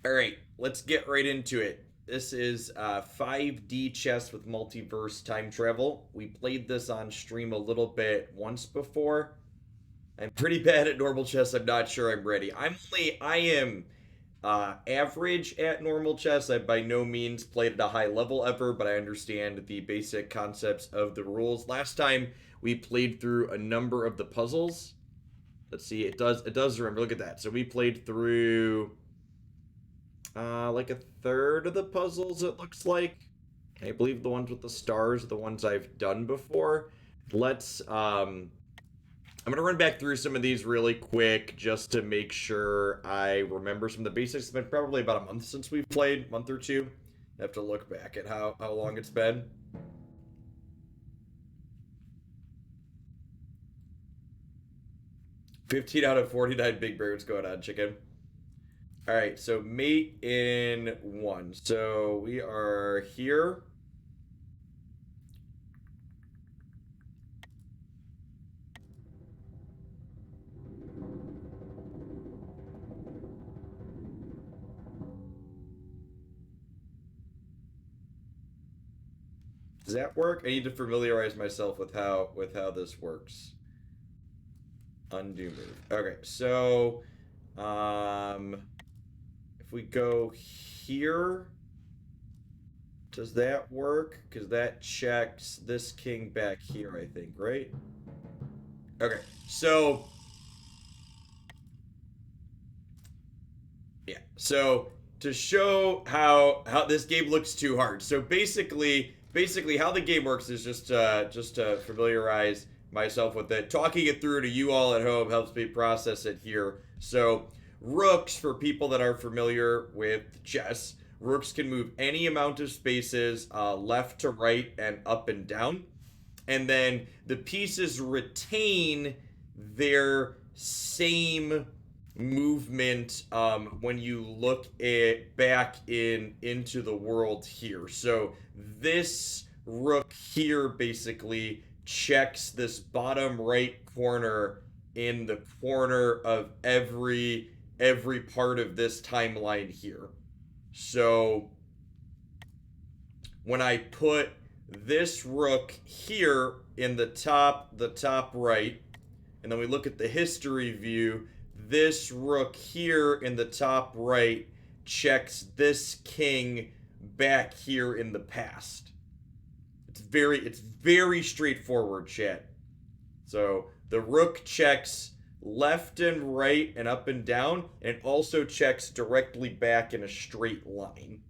All right, let's get right into it. This is 5D chess with multiverse time travel. We played this on stream a little bit once before. I'm pretty bad at normal chess. I'm not sure I'm ready. I am average at normal chess. I by no means played at a high level ever, but I understand the basic concepts of the rules. Last time we played through a number of the puzzles. Let's see, it does remember. Look at that. So we played through like a third of the puzzles, it looks like. I believe the ones with the stars are the ones I've done before. Let's I'm gonna run back through some of these really quick just to make sure I remember some of the basics. It's been probably about a month since we've played, month or two. I have to look back at how long it's been. 15 out of 49 big birds going on, chicken. All right, so mate in one. So we are here. Does that work? I need to familiarize myself with how this works. Undo move. Okay, so um if we go here, does that work? Because that checks this king back here, I think, right? Okay, so yeah, so to show how this game looks too hard. So basically how the game works is just to familiarize myself with it. Talking it through to you all at home helps me process it here. So rooks, for people that are familiar with chess, rooks can move any amount of spaces left to right and up and down, and then the pieces retain their same movement when you look at back into the world here. So this rook here basically checks this bottom right corner in the corner of every part of this timeline here. So when I put this rook here in the top right, and then we look at the history view, this rook here in the top right checks this king back here in the past. It's very straightforward, chat. So the rook checks left and right and up and down, and it also checks directly back in a straight line.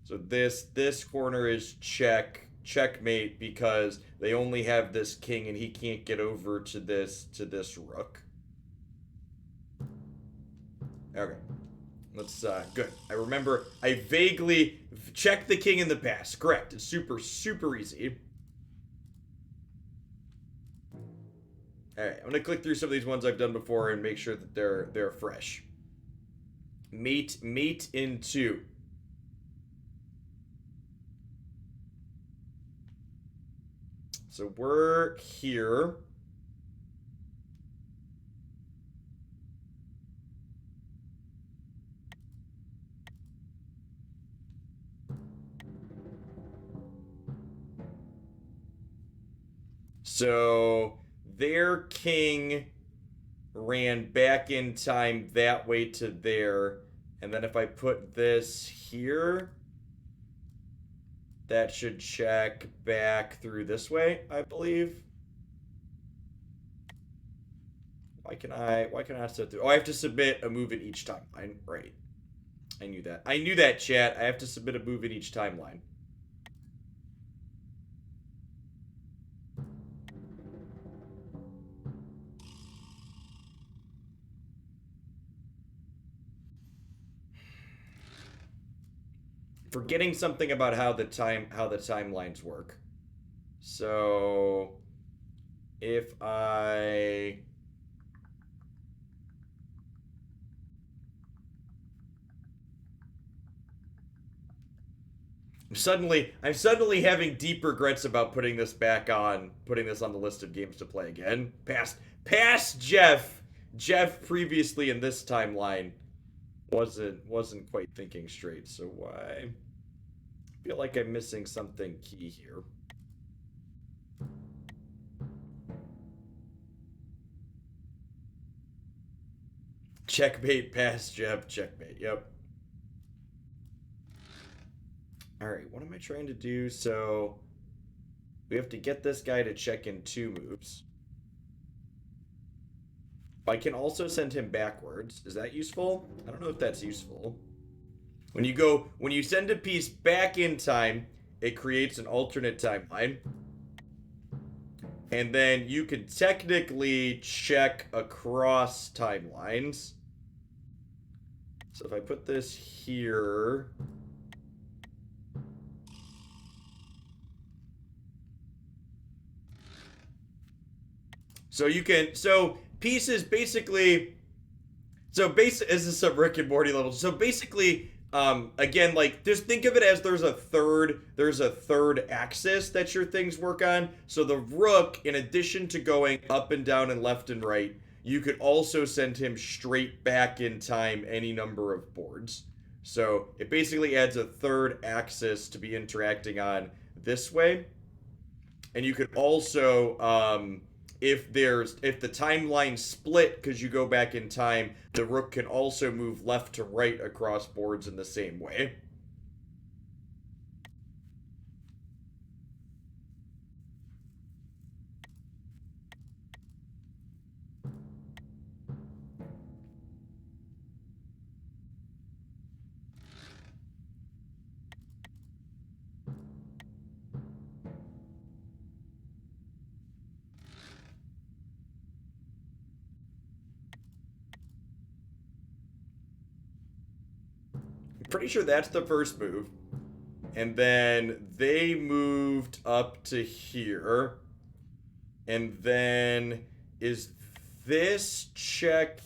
So this corner is checkmate because they only have this king and he can't get over to this rook. Okay. Let's good. I remember I vaguely checked the king in the past. Correct. It's super easy. All right, I'm gonna click through some of these ones I've done before and make sure that they're fresh. Mate in two. So we're here. So their king ran back in time that way to there. And then if I put this here, that should check back through this way, I believe. Why can I not set through? Oh, I have to submit a move in each time. Right. I knew that. I knew that, chat. I have to submit a move in each timeline. Forgetting something about how the timelines work. So if I I'm suddenly having deep regrets about putting this on the list of games to play again. Past Jeff previously in this timeline Wasn't quite thinking straight. So why? I feel like I'm missing something key here. Checkmate, pass, jab, checkmate. Yep. All right, what am I trying to do? So we have to get this guy to check in 2 moves. I can also send him backwards. Is that useful? I don't know if that's useful. When you send a piece back in time, it creates an alternate timeline. And then you can technically check across timelines. So if I put this here, so you can, so pieces basically, this is some Rick and Morty level. So basically, again, like just think of it as there's a third axis that your things work on. So the Rook, in addition to going up and down and left and right, you could also send him straight back in time any number of boards. So it basically adds a third axis to be interacting on this way. And you could also, if the timeline split because you go back in time, the Rook can also move left to right across boards in the same way. I'm pretty sure that's the first move. And then they moved up to here. And then is this check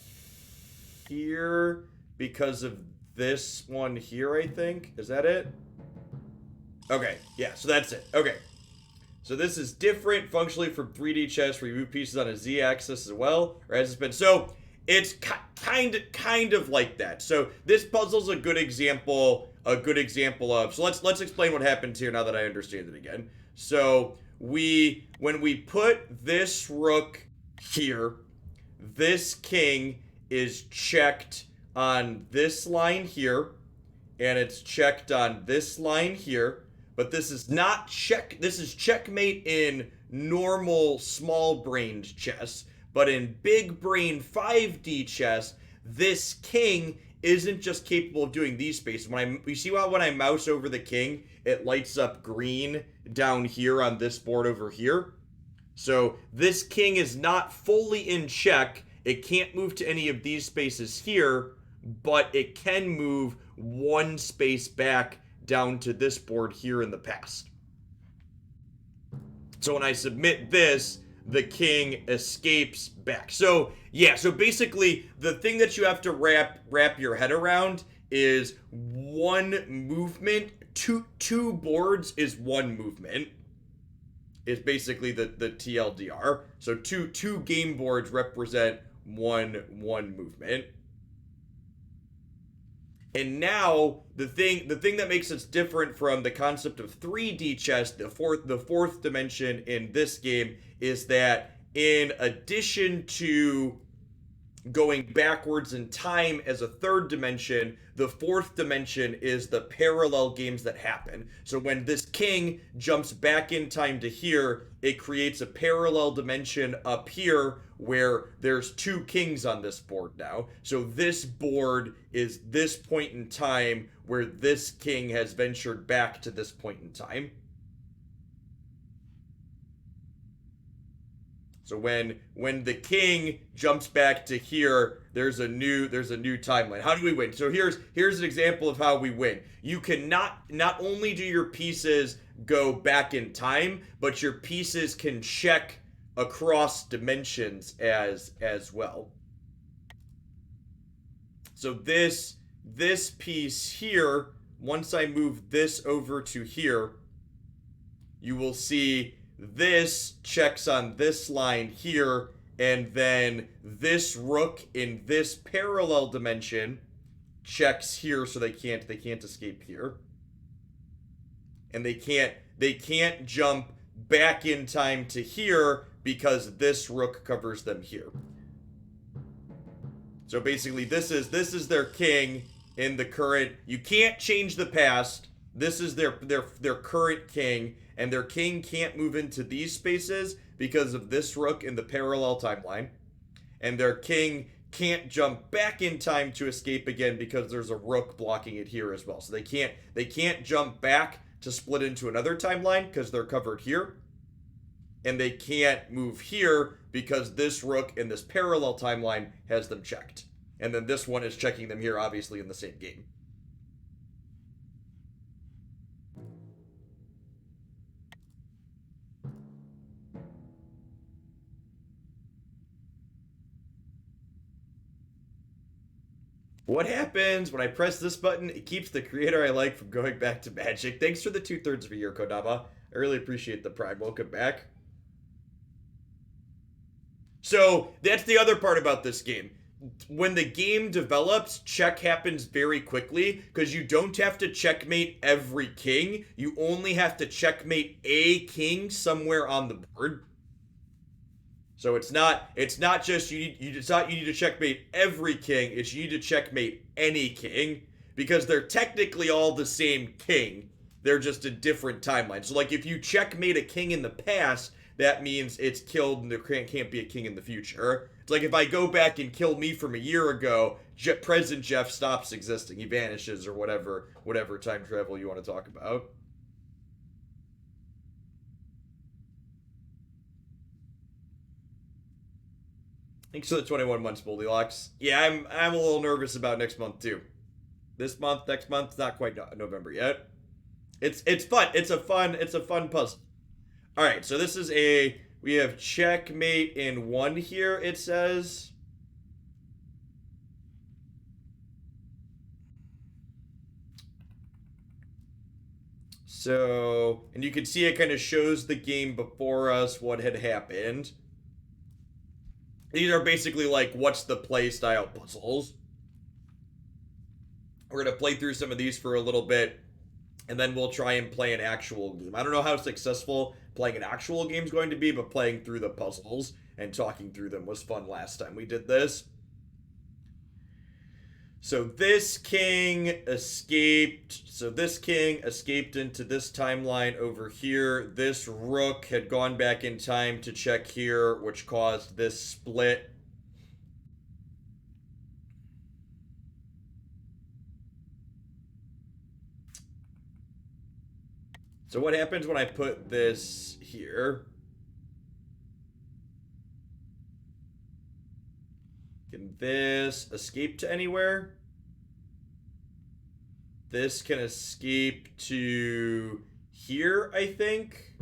here because of this one here, I think? Is that it? Okay, yeah, so that's it. Okay. So this is different functionally from 3D chess, where you move pieces on a z-axis as well, or as it's been. So it's kind of like that. So this puzzle's a good example of. So let's explain what happens here now that I understand it again. So when we put this Rook here, this king is checked on this line here, and it's checked on this line here. But this is not check. This is checkmate in normal small-brained chess. But in big brain 5D chess, this king isn't just capable of doing these spaces. You see how when I mouse over the king, it lights up green down here on this board over here? So this king is not fully in check. It can't move to any of these spaces here, but it can move one space back down to this board here in the past. So when I submit this, the king escapes back. So yeah, so basically the thing that you have to wrap your head around is one movement. Two boards is one movement. Is basically the TLDR. So two game boards represent one movement. And now the thing that makes us different from the concept of 3D chess, the fourth dimension in this game, is that in addition to going backwards in time as a third dimension, the fourth dimension is the parallel games that happen. So when this king jumps back in time to here, it creates a parallel dimension up here where there's two kings on this board now. So this board is this point in time where this king has ventured back to this point in time. So when the king jumps back to here, there's a new timeline. How do we win? So here's an example of how we win. You can not only do your pieces go back in time, but your pieces can check across dimensions as well. So this piece here, once I move this over to here, you will see this checks on this line here, and then this Rook in this parallel dimension checks here, so they can't escape here. And they can't jump back in time to here because this rook covers them here. So basically this is their king in the current. You can't change the past. This is their current king, and their king can't move into these spaces because of this rook in the parallel timeline. And their king can't jump back in time to escape again because there's a rook blocking it here as well. So they can't jump back to split into another timeline because they're covered here. And they can't move here because this rook in this parallel timeline has them checked. And then this one is checking them here, obviously, in the same game. What happens when I press this button? It keeps the creator I like from going back to Magic. Thanks for the 2/3 of a year, Kodama. I really appreciate the prime. Welcome back. So that's the other part about this game. When the game develops, check happens very quickly because you don't have to checkmate every king. You only have to checkmate a king somewhere on the board. So it's not just you need to checkmate every king. It's you need to checkmate any king because they're technically all the same king. They're just a different timeline. So like if you checkmate a king in the past, that means it's killed and there can't be a king in the future. It's like if I go back and kill me from a year ago, President Jeff stops existing. He vanishes or whatever time travel you want to talk about. Thanks for the 21 months, Goldilocks. Yeah, I'm a little nervous about next month too. This month, next month, not quite November yet. It's fun. It's a fun puzzle. All right, so this is we have checkmate in 1 here, it says. So, and you can see it kind of shows the game before us what had happened. These are basically like what's the play style puzzles. We're going to play through some of these for a little bit, and then we'll try and play an actual game. I don't know how successful playing an actual game is going to be, but playing through the puzzles and talking through them was fun last time we did this. So this king escaped. So this king escaped into this timeline over here. This rook had gone back in time to check here, which caused this split. So what happens when I put this here? Can this escape to anywhere? This can escape to here, I think.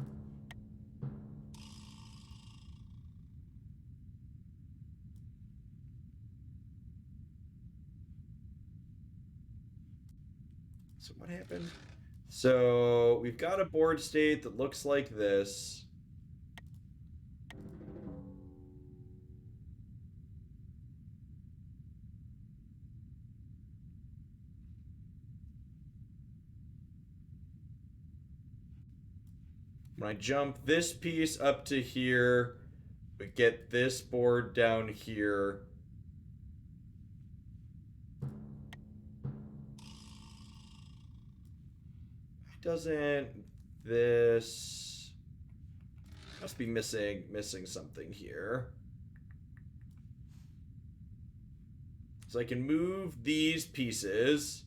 So what happened? So we've got a board state that looks like this. When I jump this piece up to here, we get this board down here. Doesn't this must be missing something here. So I can move these pieces.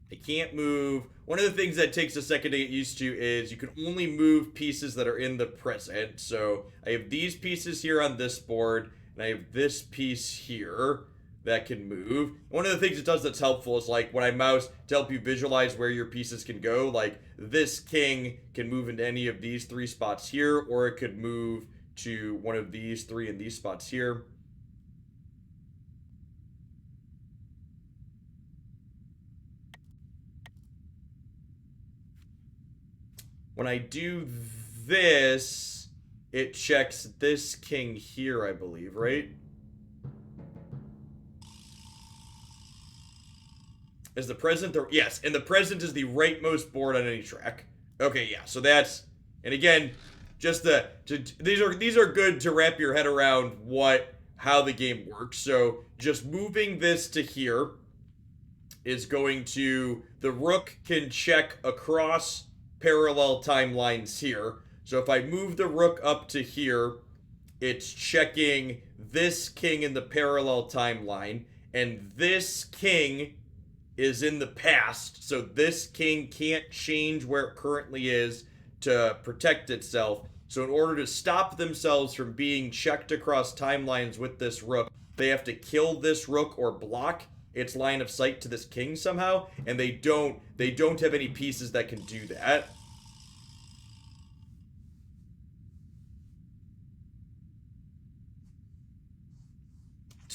I can't move. One of the things that takes a second to get used to is you can only move pieces that are in the present. So I have these pieces here on this board, and I have this piece here that can move. One of the things it does that's helpful is like when I mouse to help you visualize where your pieces can go, like this king can move into any of these 3 spots here, or it could move to one of these 3 in these spots here. When I do this, it checks this king here, I believe, right? Is the present the yes, and the present is the rightmost board on any track. Okay, yeah. So that's and again, just these are good to wrap your head around how the game works. So just moving this to here is going to the rook can check across parallel timelines here. So if I move the rook up to here, it's checking this king in the parallel timeline, and this king is in the past, so this king can't change where it currently is to protect itself. So in order to stop themselves from being checked across timelines with this rook, they have to kill this rook or block its line of sight to this king somehow, and they don't have any pieces that can do that.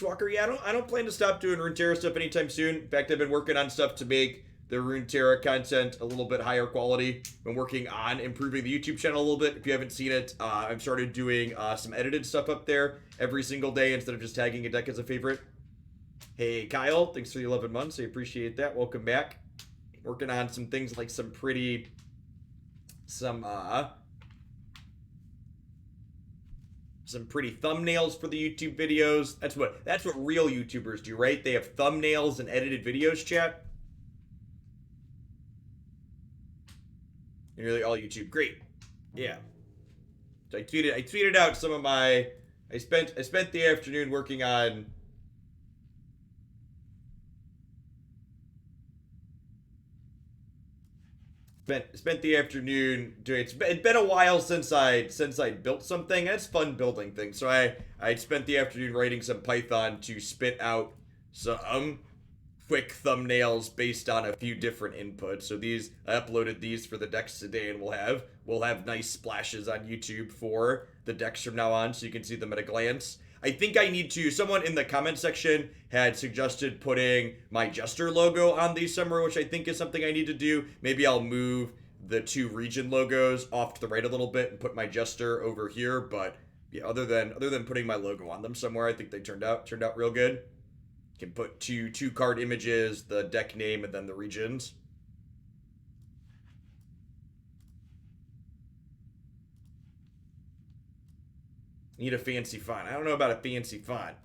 Walker, yeah, I don't plan to stop doing Runeterra stuff anytime soon. In fact, I've been working on stuff to make the Runeterra content a little bit higher quality. Been working on improving the YouTube channel a little bit. If you haven't seen it, I've started doing some edited stuff up there every single day instead of just tagging a deck as a favorite. Hey, Kyle, thanks for the 11 months. I appreciate that. Welcome back. Working on some things like some pretty thumbnails for the YouTube videos. That's what real YouTubers do, right? They have thumbnails and edited videos, chat. Nearly all YouTube. Great. Yeah. So I tweeted out some of my I spent the afternoon working on spent the afternoon doing it's been a while since I built something, and it's fun building things. So I spent the afternoon writing some Python to spit out some quick thumbnails based on a few different inputs. So I uploaded these for the decks today, and we'll have nice splashes on YouTube for the decks from now on, so you can see them at a glance. I think I need to. Someone in the comment section had suggested putting my Jester logo on these somewhere, which I think is something I need to do. Maybe I'll move the two region logos off to the right a little bit and put my Jester over here. But yeah, other than putting my logo on them somewhere, I think they turned out real good. Can put two card images, the deck name, and then the regions. Need a fancy font. I don't know about a fancy font.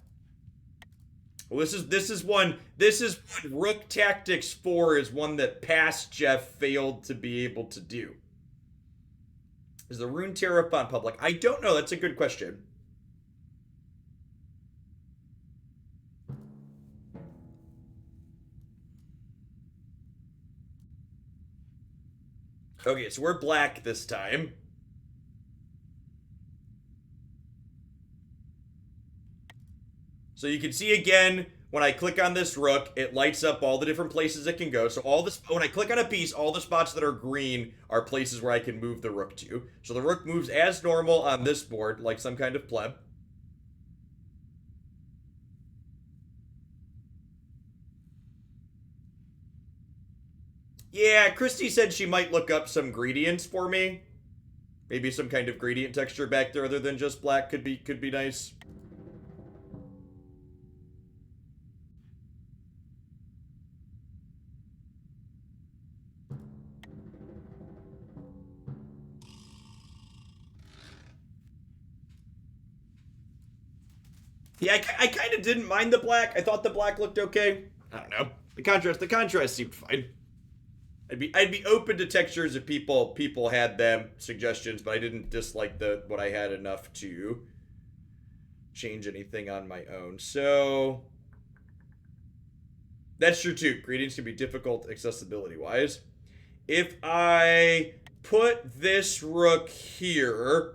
Well, this is one Rook Tactics 4 is one that past Jeff failed to be able to do. Is the Runeterra font public? I don't know. That's a good question. Okay, so we're black this time. So you can see again, when I click on this rook, it lights up all the different places it can go. So when I click on a piece, all the spots that are green are places where I can move the rook to. So the rook moves as normal on this board, like some kind of pleb. Yeah, Christy said she might look up some gradients for me. Maybe some kind of gradient texture back there other than just black could be nice. Yeah, I kind of didn't mind the black. I thought the black looked okay. I don't know. The contrast seemed fine. I'd be open to textures if people had them suggestions, but I didn't dislike what I had enough to change anything on my own. So that's true too. Gradients can be difficult accessibility wise. If I put this rook here,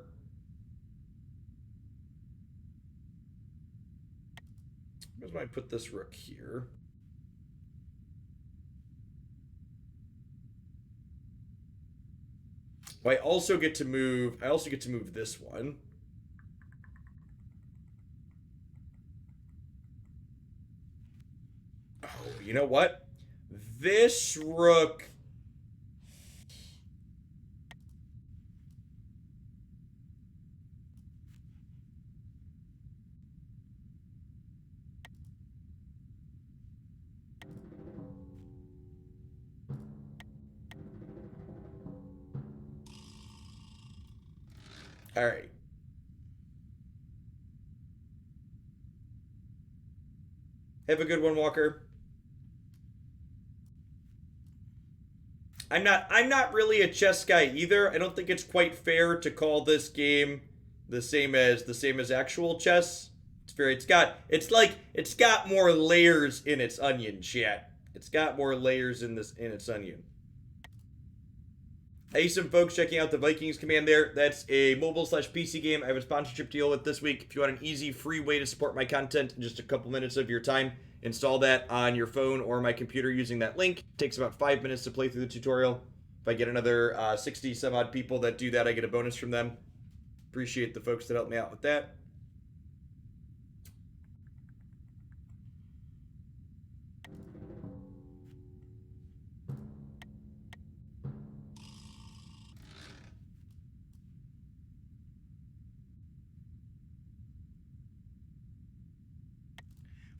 where's I put this rook here? I also get to move this one. Oh, you know what? This rook. All right. Have a good one, Walker. I'm not really a chess guy either. I don't think it's quite fair to call this game the same as actual chess. It's got more layers in its onion, chat. It's got more layers in its onion. Hey, some folks checking out the Vikings command there. That's a mobile/PC game I have a sponsorship deal with this week. If you want an easy, free way to support my content in just a couple minutes of your time, install that on your phone or my computer using that link. It takes about 5 minutes to play through the tutorial. If I get another 60 some odd people that do that, I get a bonus from them. Appreciate the folks that help me out with that.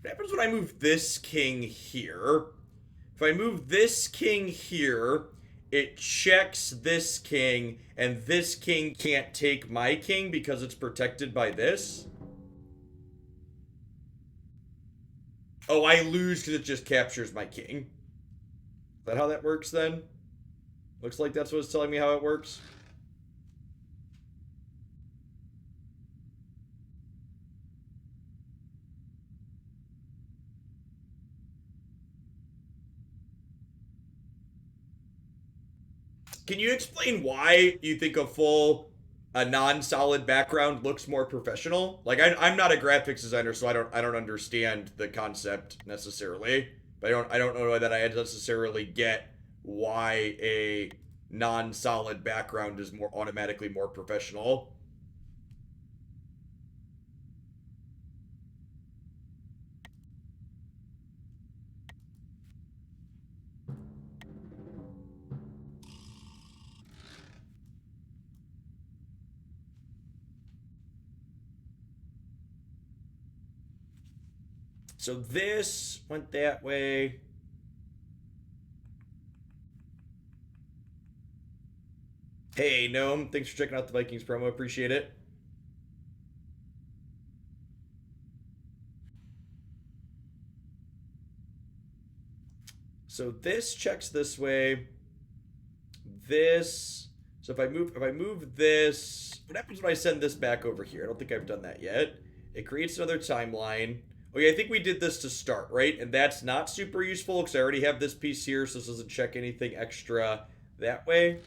What happens when I move this king here? If I move this king here, it checks this king, and this king can't take my king because it's protected by this. Oh, I lose because it just captures my king. Is that how that works then? Looks like that's what it's telling me how it works. Can you explain why you think a non-solid background looks more professional? Like I'm not a graphics designer, so I don't understand the concept necessarily. But I don't know that I necessarily get why a non-solid background is more automatically more professional. So this went that way. Hey, Gnome, thanks for checking out the Vikings promo. Appreciate it. So this checks this way. This. So if I move this, what happens when I send this back over here? I don't think I've done that yet. It creates another timeline. Okay, I think we did this to start, right? And that's not super useful because I already have this piece here, so this doesn't check anything extra that way.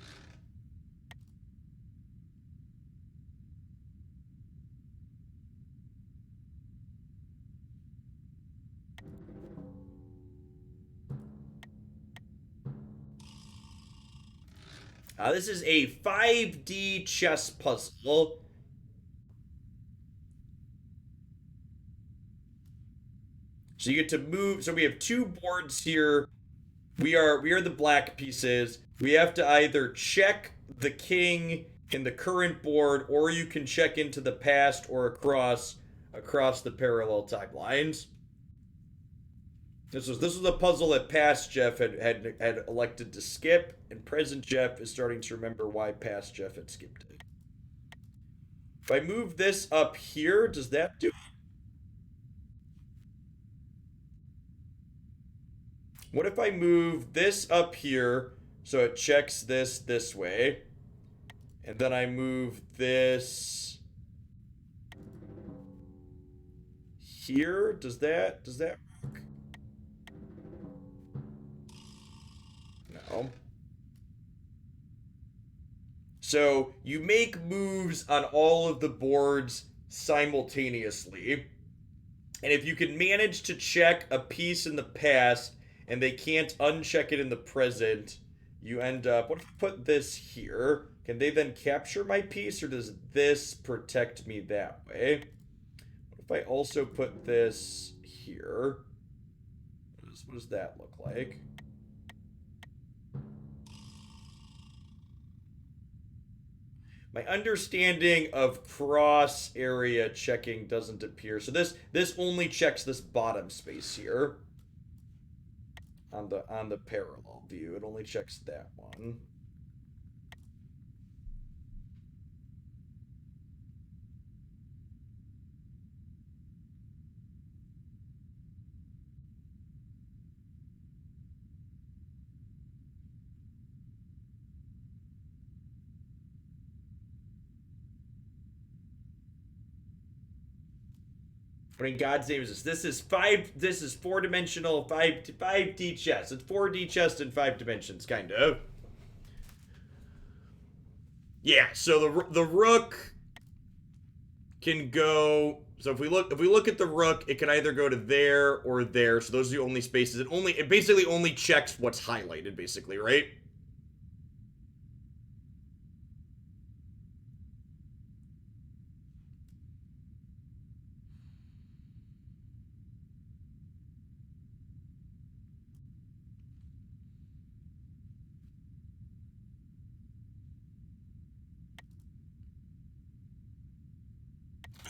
This is a 5D chess puzzle. So you get to move. So we have two boards here. We are the black pieces. We have to either check the king in the current board, or you can check into the past or across the parallel timelines. This was a puzzle that past Jeff had elected to skip, and present Jeff is starting to remember why past Jeff had skipped it. If I move this up here, does that do? What if I move this up here so it checks this way, and then I move this here? Does that work? No. So you make moves on all of the boards simultaneously. And if you can manage to check a piece in the past and they can't uncheck it in the present, you end up. What if I put this here? Can they then capture my piece, or does this protect me that way? What if I also put this here? What does that look like? My understanding of cross area checking doesn't appear. So this only checks this bottom space here on the parallel view. It only checks that one. What in God's name is this? This is four-dimensional 5D chess. It's 4D chess in 5 dimensions, kind of. Yeah, so the rook can go. So if we look at the rook, it can either go to there or there. So those are the only spaces. It basically only checks what's highlighted, basically, right?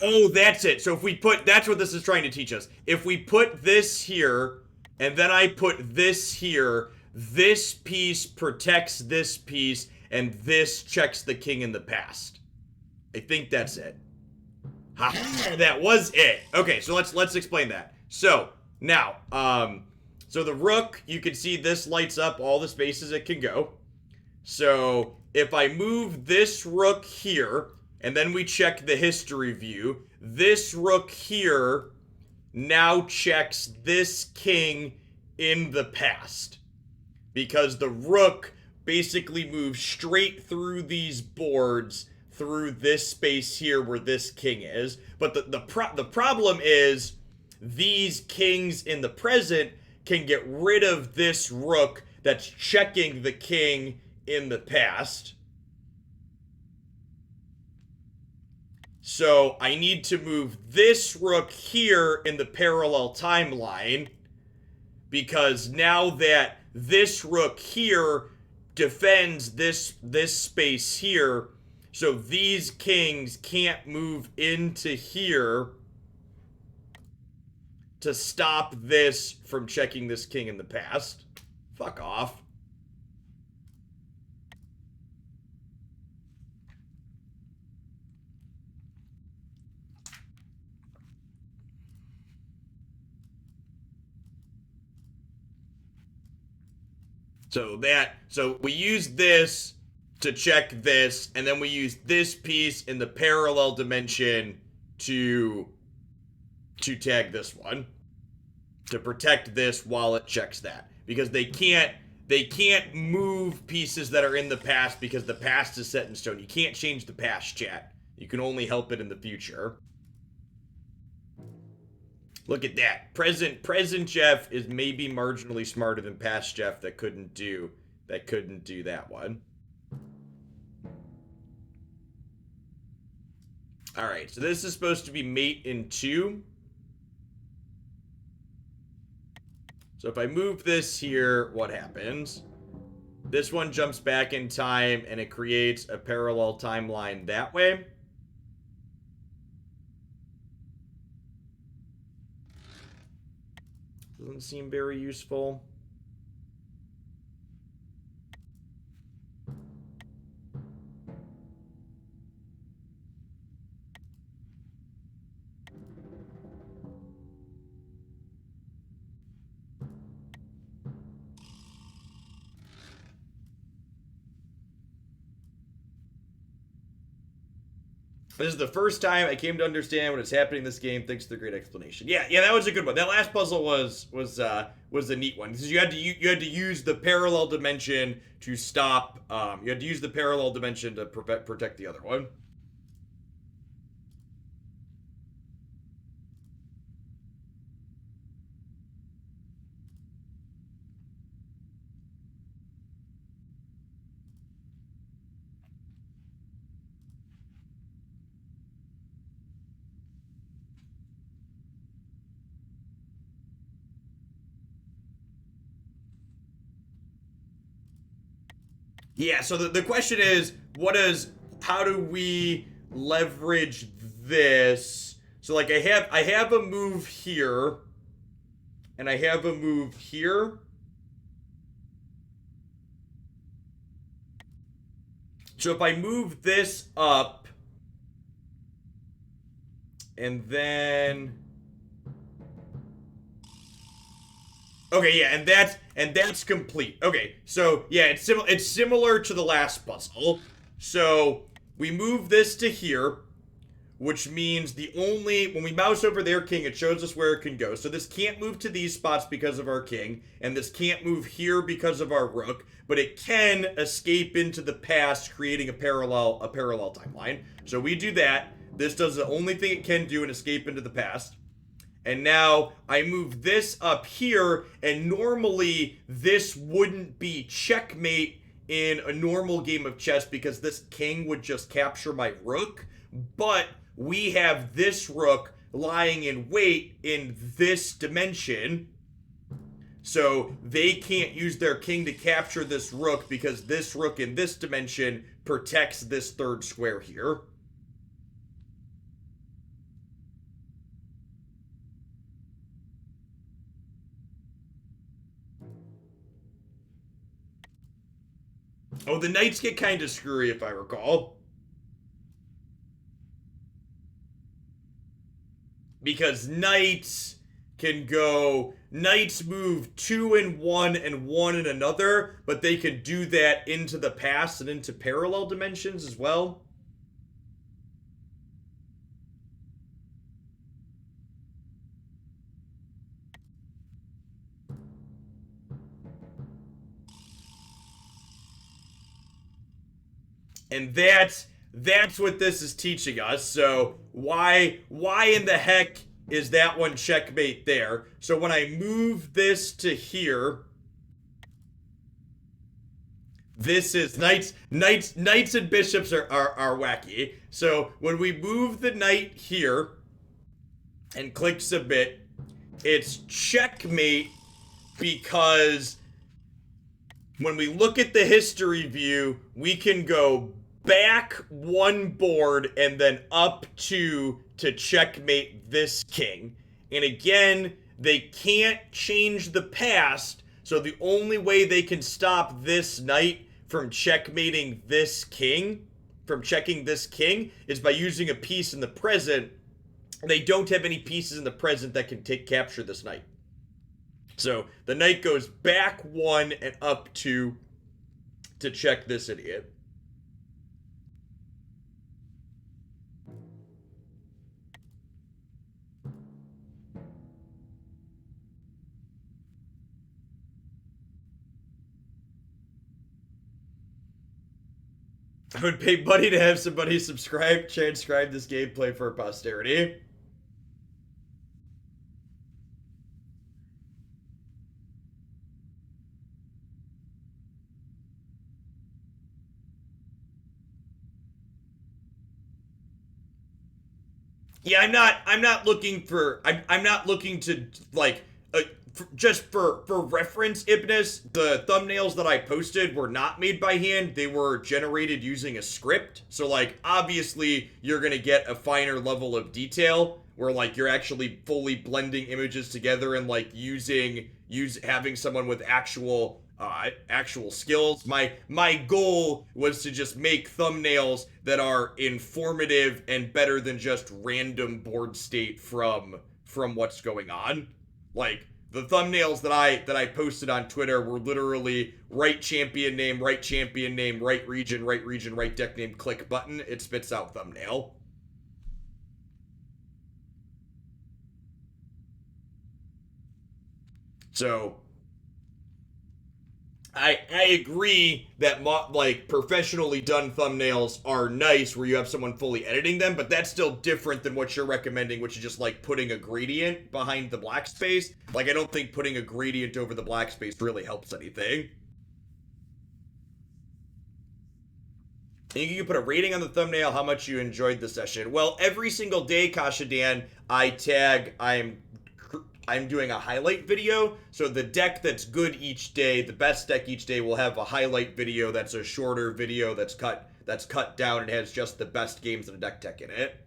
Oh, that's it. So if we put, that's what this is trying to teach us. If we put this here, and then I put this here, this piece protects this piece, and this checks the king in the past. I think that's it. Ha, that was it. Okay, so let's explain that. So now, so the rook, you can see this lights up all the spaces it can go. So if I move this rook here, and then we check the history view, this rook here now checks this king in the past. Because the rook basically moves straight through these boards through this space here where this king is. But the problem is these kings in the present can get rid of this rook that's checking the king in the past. So I need to move this rook here in the parallel timeline, because now that this rook here defends this space here, so these kings can't move into here to stop this from checking this king in the past. Fuck off. So we use this to check this, and then we use this piece in the parallel dimension to tag this one, to protect this while it checks that, because they can't move pieces that are in the past, because the past is set in stone. You can't change the past, chat. You can only help it in the future. Look at that. Present Jeff is maybe marginally smarter than past Jeff that couldn't do that one. Alright, so this is supposed to be mate in 2. So if I move this here, what happens? This one jumps back in time, and it creates a parallel timeline that way. Doesn't seem very useful. This is the first time I came to understand what is happening in this game. Thanks to the great explanation. Yeah, that was a good one. That last puzzle was a neat one, because you had to use the parallel dimension to stop. You had to use the parallel dimension to protect the other one. Yeah, so the question is, how do we leverage this? So like I have a move here, and I have a move here. So if I move this up, and then, okay, yeah, and that's complete. Okay, so yeah, it's similar to the last puzzle. So we move this to here. which means when we mouse over their king, it shows us where it can go. So this can't move to these spots because of our king, and this can't move here because of our rook, but it can escape into the past, creating a parallel timeline. So we do that. This does the only thing it can do and escape into the past. And now I move this up here, and normally this wouldn't be checkmate in a normal game of chess because this king would just capture my rook. But we have this rook lying in wait in this dimension. So they can't use their king to capture this rook because this rook in this dimension protects this third square here. Oh, the knights get kind of screwy if I recall. Because knights move 2 in one and 1 in another, but they can do that into the past and into parallel dimensions as well. And that's what this is teaching us. So why in the heck is that one checkmate there? So when I move this to here, this is knights and bishops are wacky. So when we move the knight here and click submit, it's checkmate because when we look at the history view, we can go back one board and then up to checkmate this king. And again, they can't change the past, so the only way they can stop this knight from checkmating this king, from checking this king, is by using a piece in the present. They don't have any pieces in the present that can capture this knight. So the knight goes back 1 and up 2 to check this idiot. I would pay money to have somebody transcribe this gameplay for posterity. Yeah, I'm not looking for. I'm not looking to like. Just for reference, Ibnis, the thumbnails that I posted were not made by hand. They were generated using a script. So like, obviously, you're gonna get a finer level of detail where like you're actually fully blending images together and like having someone with actual skills. My goal was to just make thumbnails that are informative and better than just random board state from what's going on. Like the thumbnails that I posted on Twitter were literally right champion name, right region, right deck name, click button. It spits out thumbnail. So I agree that like professionally done thumbnails are nice where you have someone fully editing them, but that's still different than what you're recommending, which is just like putting a gradient behind the black space. Like I don't think putting a gradient over the black space really helps anything. And you can put a rating on the thumbnail how much you enjoyed the session. Well, every single day, Kasha Dan, I'm doing a highlight video. So the deck that's good each day, the best deck each day, will have a highlight video that's a shorter video that's cut down and has just the best games in a deck tech in it.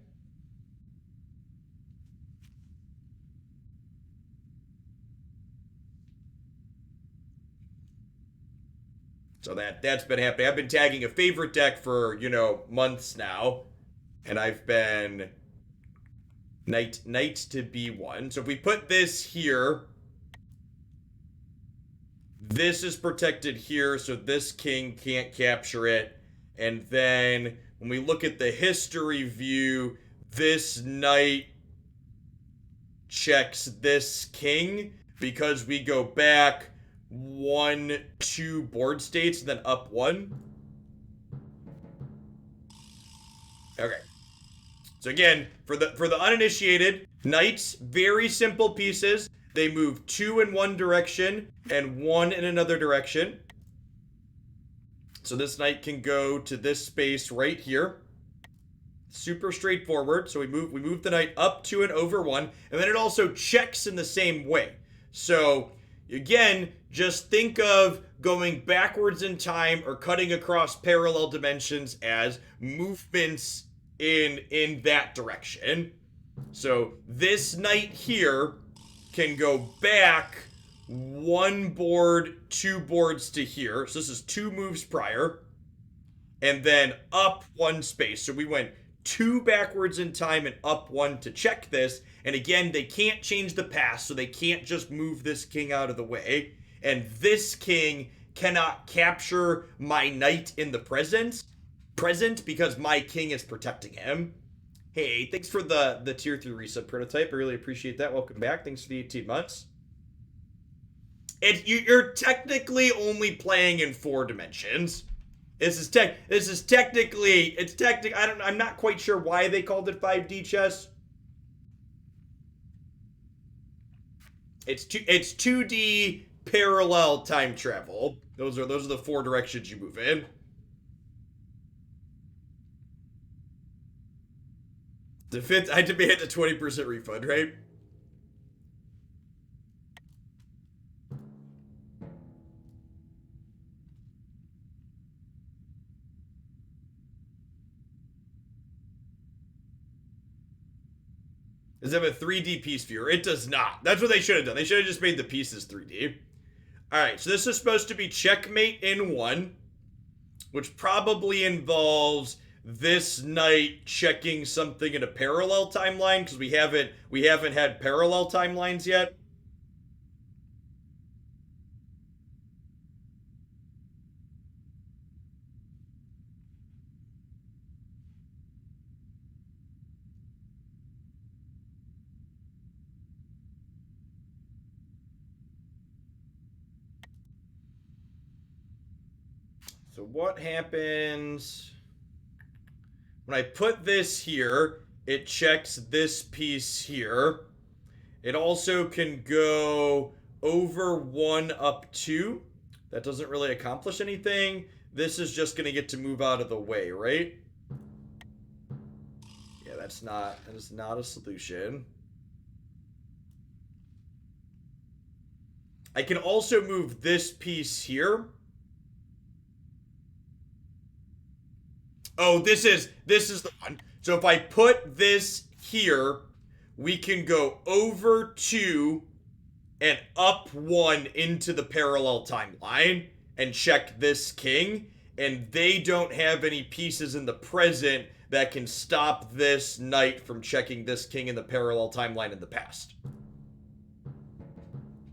So that's been happening. I've been tagging a favorite deck for, months now. And I've been knight to b1. So if we put this here, this is protected here, so this king can't capture it. And then when we look at the history view, this knight checks this king because we go back 1, 2 board states and then up 1. Okay. So again, for the uninitiated, knights, very simple pieces. They move 2 in one direction and 1 in another direction. So this knight can go to this space right here. Super straightforward. So we move the knight up 2 and over 1, and then it also checks in the same way. So again, just think of going backwards in time or cutting across parallel dimensions as movements in that direction. So this knight here can go back 1 board, 2 boards to here. So this is 2 moves prior. And then up 1 space. So we went 2 backwards in time and up 1 to check this. And again, they can't change the past, so they can't just move this king out of the way. And this king cannot capture my knight in the present because my king is protecting him. Hey, thanks for the tier 3 resub prototype. I really appreciate that. Welcome back. Thanks for the 18 months. You're technically only playing in 4 dimensions. This is technically I'm not quite sure why they called it 5D chess. It's 2D parallel time travel. Those are the 4 directions you move in. The 5th, I demand a 20% refund, right? Does it have a 3D piece viewer? It does not. That's what they should have done. They should have just made the pieces 3D. Alright, so this is supposed to be checkmate in 1, which probably involves this knight checking something in a parallel timeline, because we haven't had parallel timelines yet. So what happens when I put this here? It checks this piece here. It also can go over 1 up 2. That doesn't really accomplish anything. This is just going to get to move out of the way, right? Yeah, that is not a solution. I can also move this piece here. Oh, this is the one. So if I put this here, we can go over 2 and up 1 into the parallel timeline and check this king. And they don't have any pieces in the present that can stop this knight from checking this king in the parallel timeline in the past.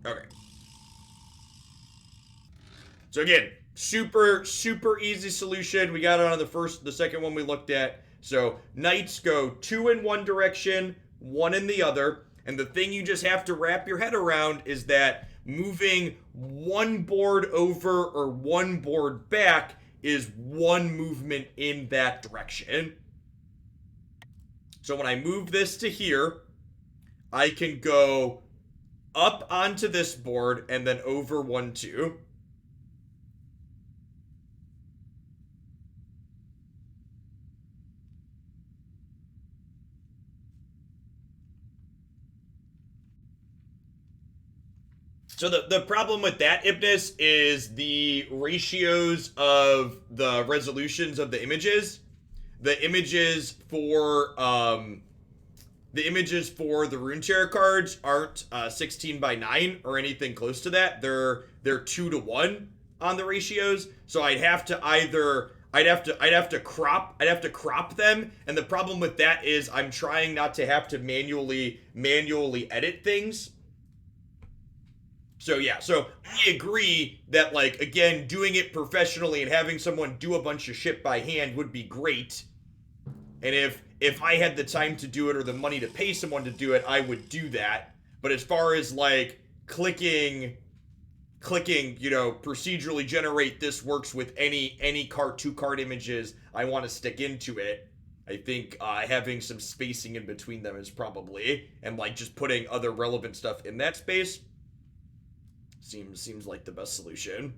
Okay. So again, super easy solution. We got it on the second one we looked at. So knights go 2 in one direction, 1 in the other. And the thing you just have to wrap your head around is that moving 1 board over or 1 board back is 1 movement in that direction. So when I move this to here, I can go up onto this board and then over 1, 2. So the problem with that, Ibnis, is the ratios of the resolutions of the images. The images for the rune share cards aren't 16 by 9 or anything close to that. They're 2 to 1 on the ratios. So I'd have to crop them, and the problem with that is I'm trying not to have to manually edit things. So yeah, so I agree that, like, again, doing it professionally and having someone do a bunch of shit by hand would be great. And if I had the time to do it or the money to pay someone to do it, I would do that. But as far as like clicking, procedurally generate this works with any card, 2 card images I want to stick into it. I think having some spacing in between them is probably, and like just putting other relevant stuff in that space seems like the best solution.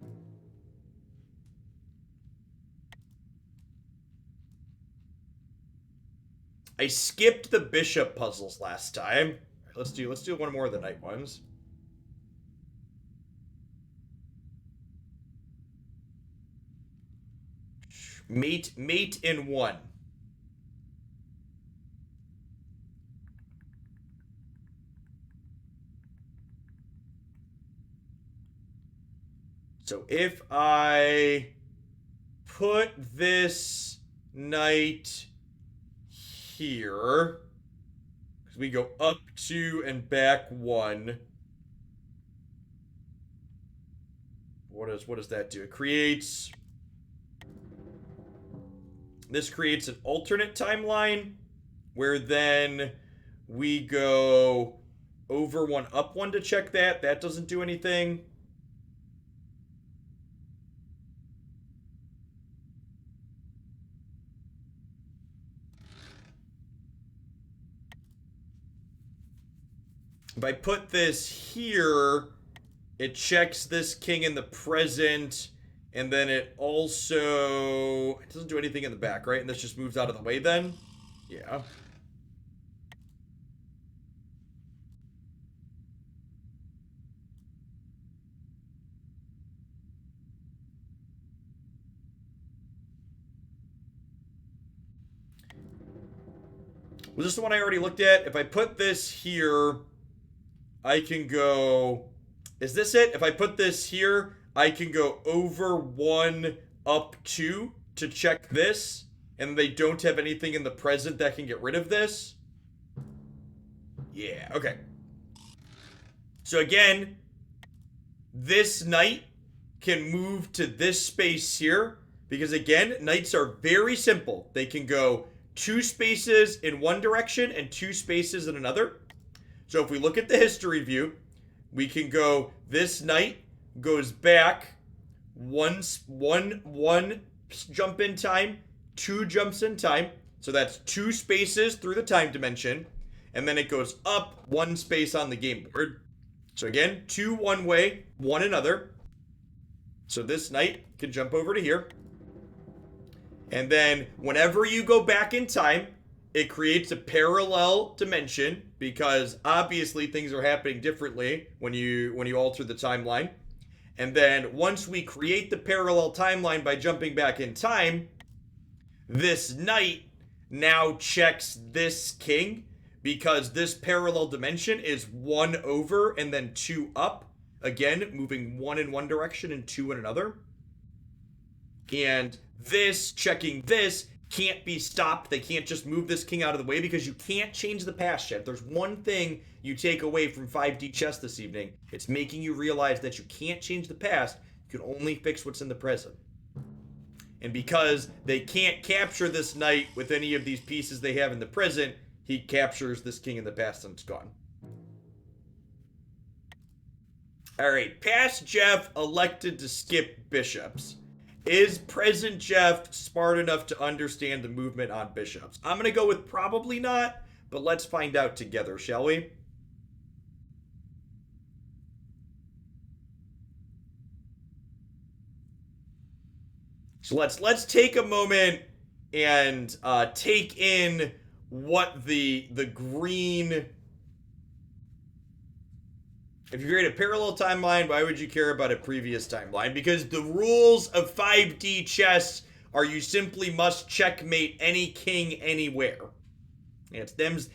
I skipped the bishop puzzles last time. Let's do one more of the knight ones. Mate in 1. So if I put this knight here, because we go up 2 and back 1. What does that do? It creates... This creates an alternate timeline where then we go over 1, up 1 to check that. That doesn't do anything. If I put this here, it checks this king in the present, and then it also... It doesn't do anything in the back, right? And this just moves out of the way then? Yeah. Was this the one I already looked at? If I put this here, I can go... Is this it? If I put this here, I can go over 1, up 2 to check this, and they don't have anything in the present that can get rid of this. Yeah, okay. So again, this knight can move to this space here, because again, knights are very simple. They can go 2 spaces in one direction and 2 spaces in another. So if we look at the history view, we can go, this knight goes back one jump in time, 2 jumps in time. So that's 2 spaces through the time dimension. And then it goes up 1 space on the game board. So again, 2 one way, 1 another. So this knight can jump over to here. And then whenever you go back in time, it creates a parallel dimension, because obviously things are happening differently when you alter the timeline. And then once we create the parallel timeline by jumping back in time, this knight now checks this king, because this parallel dimension is 1 over and then 2 up. Again, moving 1 in one direction and 2 in another. And this, checking this, can't be stopped. They can't just move this king out of the way, because you can't change the past yet. There's one thing you take away from 5D chess this evening. It's making you realize that you can't change the past. You can only fix what's in the present. And because they can't capture this knight with any of these pieces they have in the present, he captures this king in the past and it's gone. Alright, past Jeff elected to skip bishops. Is present Jeff smart enough to understand the movement on bishops? I'm going to go with probably not, but let's find out together, shall we? So let's take a moment and take in what the green... If you create a parallel timeline, why would you care about a previous timeline? Because the rules of 5D chess are you simply must checkmate any king anywhere. It's them's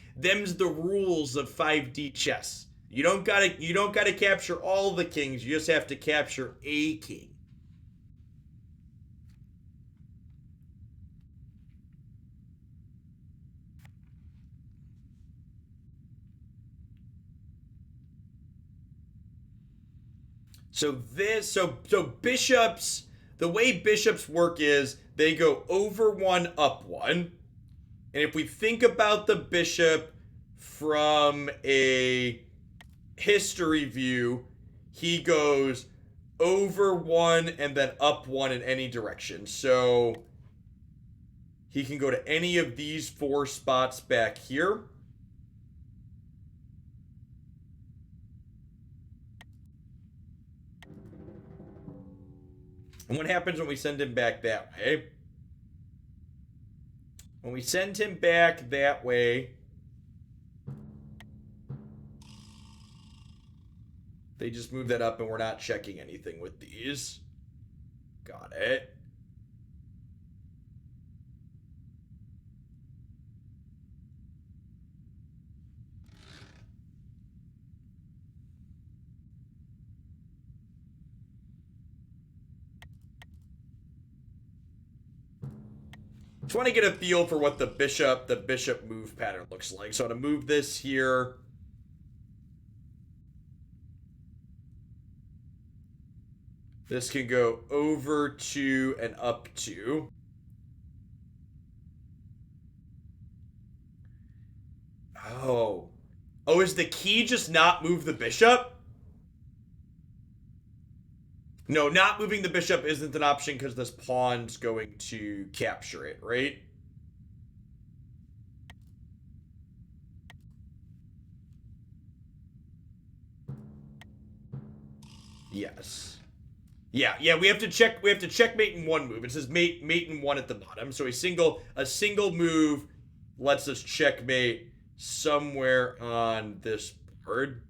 the rules of 5D chess. You don't gotta capture all the kings, you just have to capture a king. So bishops, the way bishops work is they go over 1, up 1. And if we think about the bishop from a history view, he goes over one and then up one in any direction. So he can go to any of these 4 spots back here. And what happens when we send him back that way? When we send him back that way, they just move that up and we're not checking anything with these. Got it. Just want to get a feel for what the bishop move pattern looks like. So to move this here, this can go over 2 and up 2. Oh. Oh, is the key just not move the bishop? No, not moving the bishop isn't an option because this pawn's going to capture it, right? Yes. Yeah, we have to checkmate in one move. It says mate in one at the bottom. So a single move lets us checkmate somewhere on this board.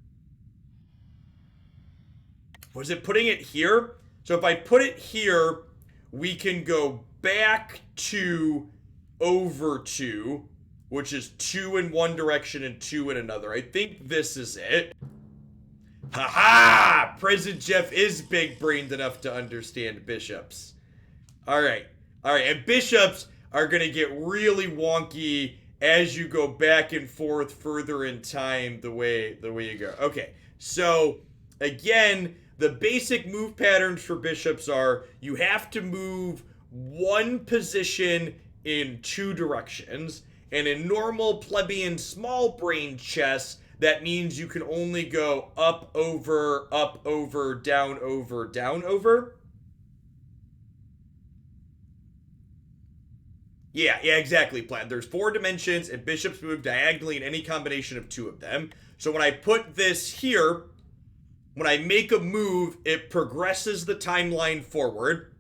Was it putting it here? So if I put it here, we can go back to over 2, which is 2 in one direction and 2 in another. I think this is it. Haha! President Jeff is big-brained enough to understand bishops. Alright. Alright, and bishops are going to get really wonky as you go back and forth further in time the way you go. Okay, so again, the basic move patterns for bishops are you have to move one position in 2 directions, and in normal plebeian small brain chess, that means you can only go up, over, down, over, down, over. Yeah, exactly, Plaid. There's 4 dimensions, and bishops move diagonally in any combination of 2 of them. So when I put this here, when I make a move, it progresses the timeline forward.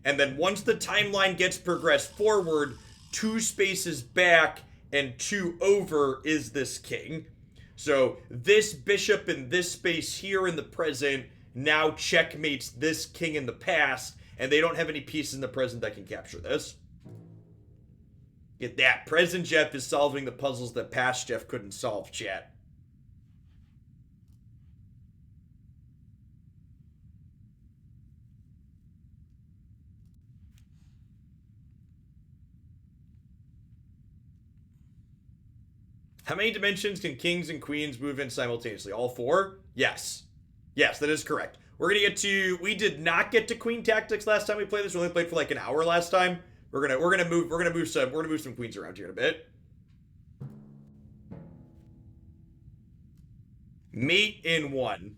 And then once the timeline gets progressed forward, 2 spaces back and 2 over is this king. So this bishop in this space here in the present now checkmates this king in the past, and they don't have any pieces in the present that can capture this. Get that. Present Jeff is solving the puzzles that past Jeff couldn't solve, chat. How many dimensions can kings and queens move in simultaneously? All 4? Yes. Yes, that is correct. We're gonna get to. We did not get to queen tactics last time we played this. We only played for like an hour last time. We're gonna move some queens around here in a bit. Mate in 1.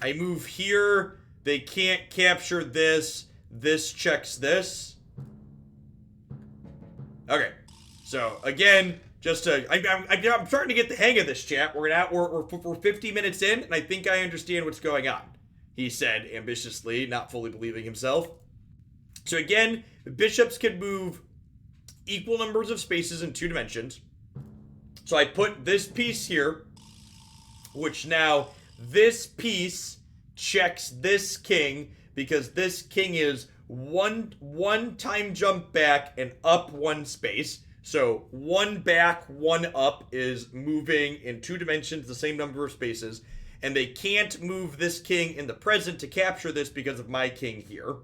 I move here. They can't capture this. This checks this. Okay. So again, just to I'm starting to get the hang of this, chat. We're 50 minutes in, and I think I understand what's going on. He said ambitiously, not fully believing himself. So again, bishops can move equal numbers of spaces in 2 dimensions. So I put this piece here, which now this piece checks this king because this king is one time jump back and up 1 space. So 1 back, 1 up is moving in 2 dimensions, the same number of spaces. And they can't move this king in the present to capture this because of my king here.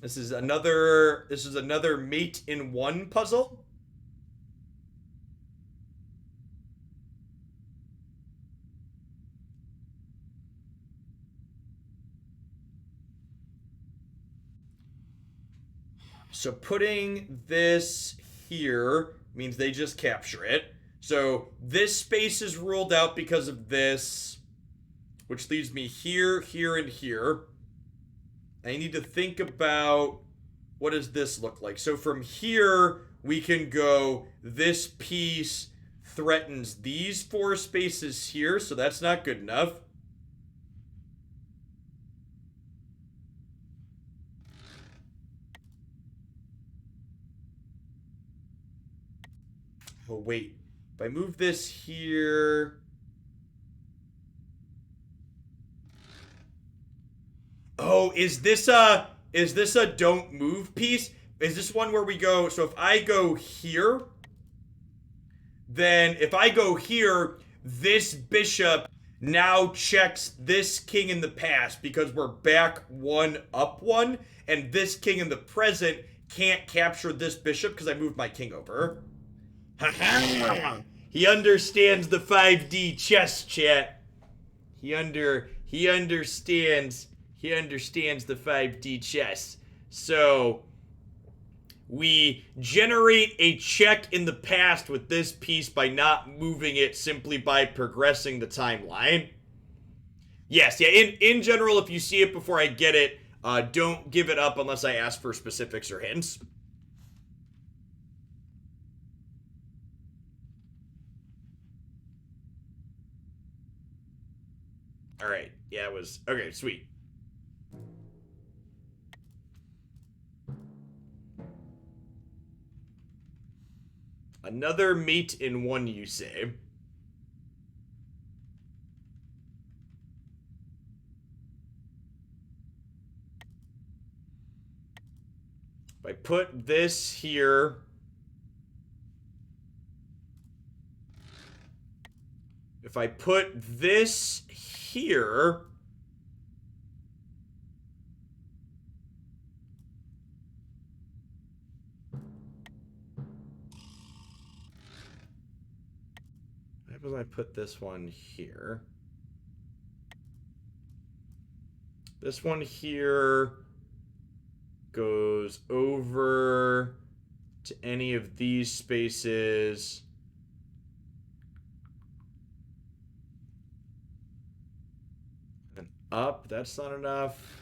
This is another mate in one puzzle. So putting this here means they just capture it. So this space is ruled out because of this, which leaves me here, here, and here. I need to think about what does this look like. So from here, we can go this piece threatens these four spaces here, so that's not good enough. Oh, wait. If I move this here... Oh, is this a don't move piece? Is this one where we go, so if I go here, then if I go here, this bishop now checks this king in the past because we're back one up one, and this king in the present can't capture this bishop because I moved my king over. He understands the 5D chess, chat. He understands the 5D chess. So we generate a check in the past with this piece by not moving it, simply by progressing the timeline. Yes, yeah, in general, if you see it before I get it, don't give it up unless I ask for specifics or hints. All right. Yeah, it was... Okay, sweet. Another mate in one, you say? If I put this here... If I put this here... What happens when I put this one here? This one here goes over to any of these spaces. And up, that's not enough.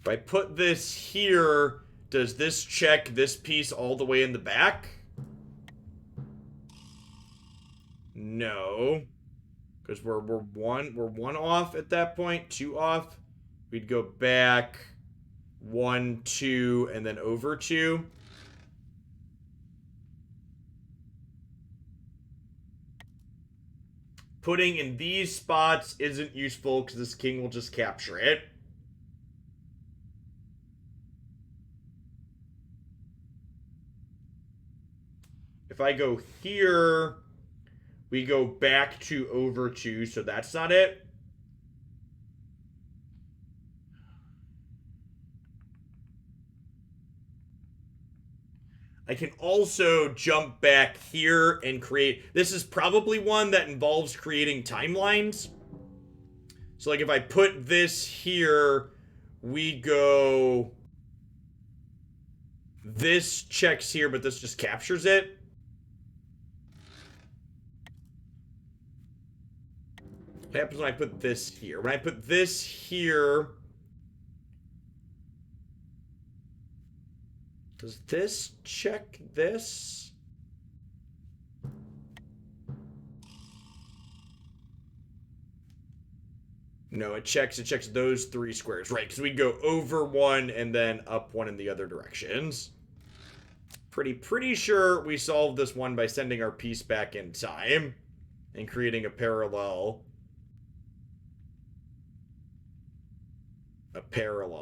If I put this here, does this check this piece all the way in the back? No. Because we're one off at that point, two off. We'd go back 1, 2, and then over 2. Putting in these spots isn't useful because this king will just capture it. If I go here, we go back to over 2, so that's not it. I can also jump back here and create... This is probably one that involves creating timelines. So, like, if I put this here, we go... This checks here, but this just captures it. What happens when I put this here? When I put this here... Does this check this? No, it checks those 3 squares. Right, because we'd go over 1 and then up 1 in the other directions. Pretty sure we solved this one by sending our piece back in time and creating a parallel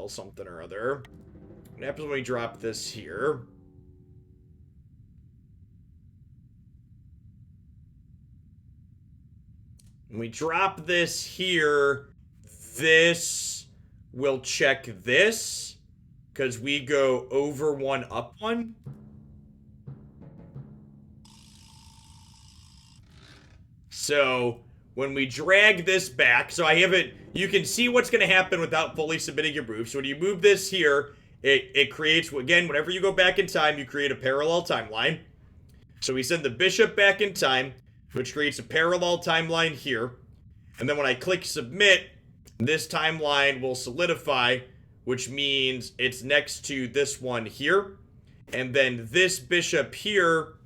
something or other. What happens when we drop this here? When we drop this here, this will check this because we go over one, up one. So when we drag this back, so I have it, you can see what's going to happen without fully submitting your move. So when you move this here, it creates, again, whenever you go back in time, you create a parallel timeline. So we send the bishop back in time, which creates a parallel timeline here. And then when I click submit, this timeline will solidify, which means it's next to this one here. And then this bishop here,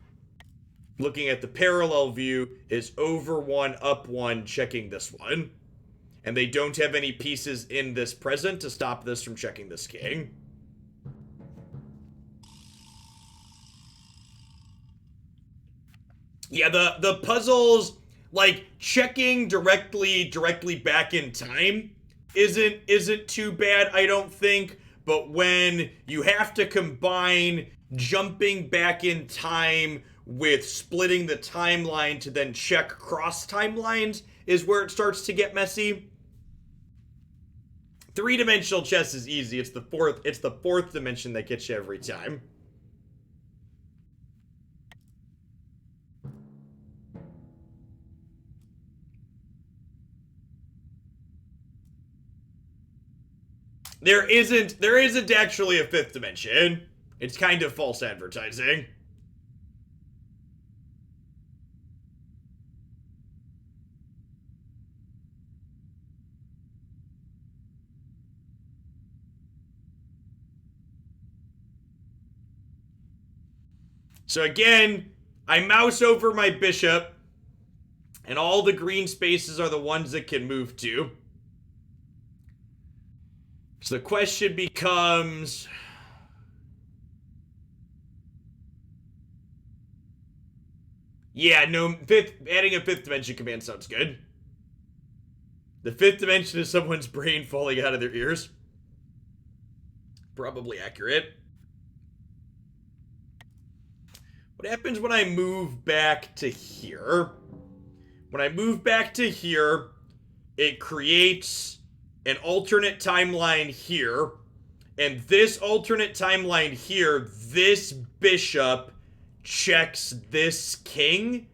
looking at the parallel view, is over one, up one, checking this one. And they don't have any pieces in this present to stop this from checking this king. Yeah, the puzzles, like checking directly back in time isn't too bad, I don't think. But when you have to combine jumping back in time with splitting the timeline to then check cross timelines is where it starts to get messy. Three-dimensional chess is easy. It's the fourth dimension that gets you every time. There isn't actually a fifth dimension. It's kind of false advertising. So again, I mouse over my bishop, and all the green spaces are the ones that can move to. So the question becomes, yeah, no, adding a fifth dimension command sounds good. The fifth dimension is someone's brain falling out of their ears. Probably accurate. What happens when I move back to here? When I move back to here, it creates an alternate timeline here. And this alternate timeline here, this bishop checks this king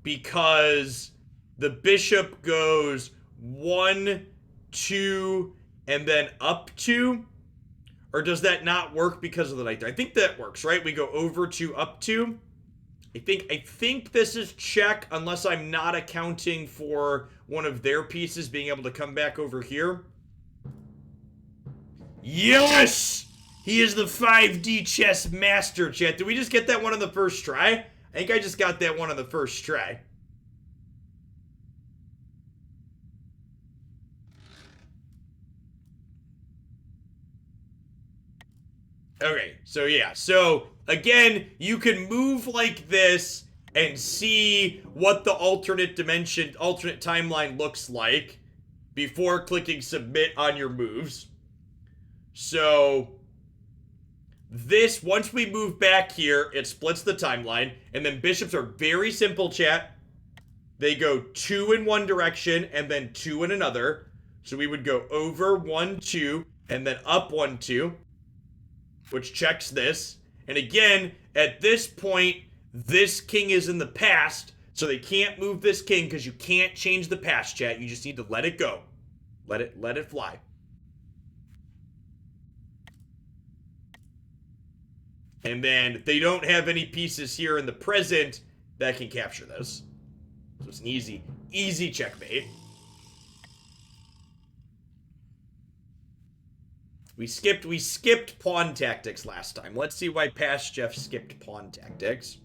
because the bishop goes 1, 2, and then up 2. Or does that not work because of the knight there? I think that works, right? We go over 2, up 2. I think this is check unless I'm not accounting for one of their pieces being able to come back over here. Yes! He is the 5D chess master, chat. Did we just get that one on the first try? I think I just got that one on the first try. Okay, so yeah. So, again, you can move like this and see what the alternate dimension, alternate timeline looks like before clicking submit on your moves. So, this, once we move back here, it splits the timeline, and then bishops are very simple, chat. They go 2 in one direction and then 2 in another. So we would go over 1, 2, and then up 1, 2, which checks this. And again, at this point, this king is in the past, so they can't move this king because you can't change the past, chat. You just need to let it go. Let it fly. And then they don't have any pieces here in the present that can capture this. So it's an easy checkmate. We skipped pawn tactics last time. Let's see why past Jeff skipped pawn tactics.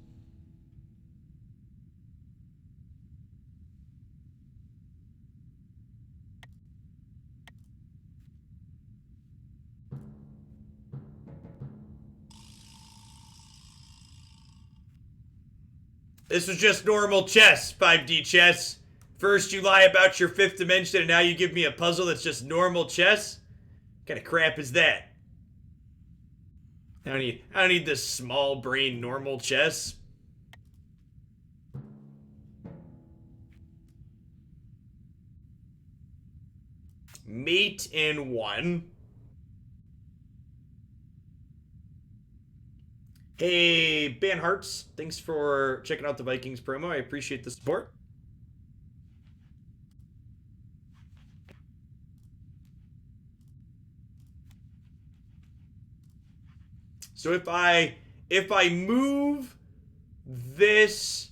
This was just normal chess, 5D chess. First you lie about your fifth dimension and now you give me a puzzle that's just normal chess? What kind of crap is that? I don't need this small brain normal chess. mate in one. Hey, Ben Hartz, thanks for checking out the Vikings promo. I appreciate the support. So if I move this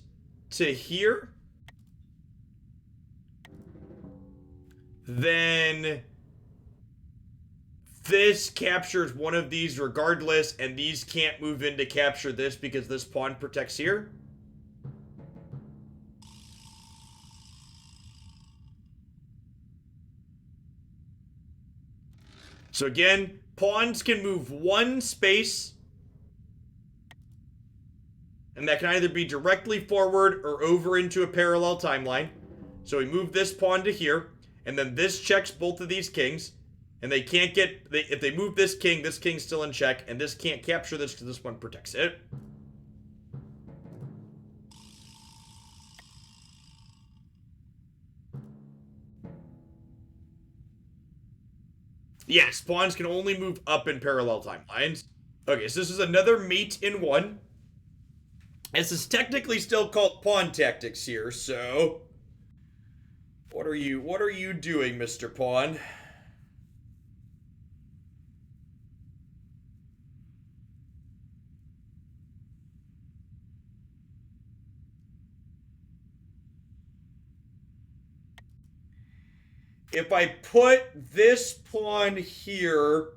to here, then this captures one of these regardless, and these can't move in to capture this because this pawn protects here. So again, pawns can move one space, and that can either be directly forward or over into a parallel timeline. So we move this pawn to here, and then this checks both of these kings, and they can't get, if they move this king's still in check, and this can't capture this because this one protects it. Yes, pawns can only move up in parallel timelines. Okay, so this is another mate in one. This is technically still called pawn tactics here, so what are you doing, Mr. Pawn? If I put this pawn here,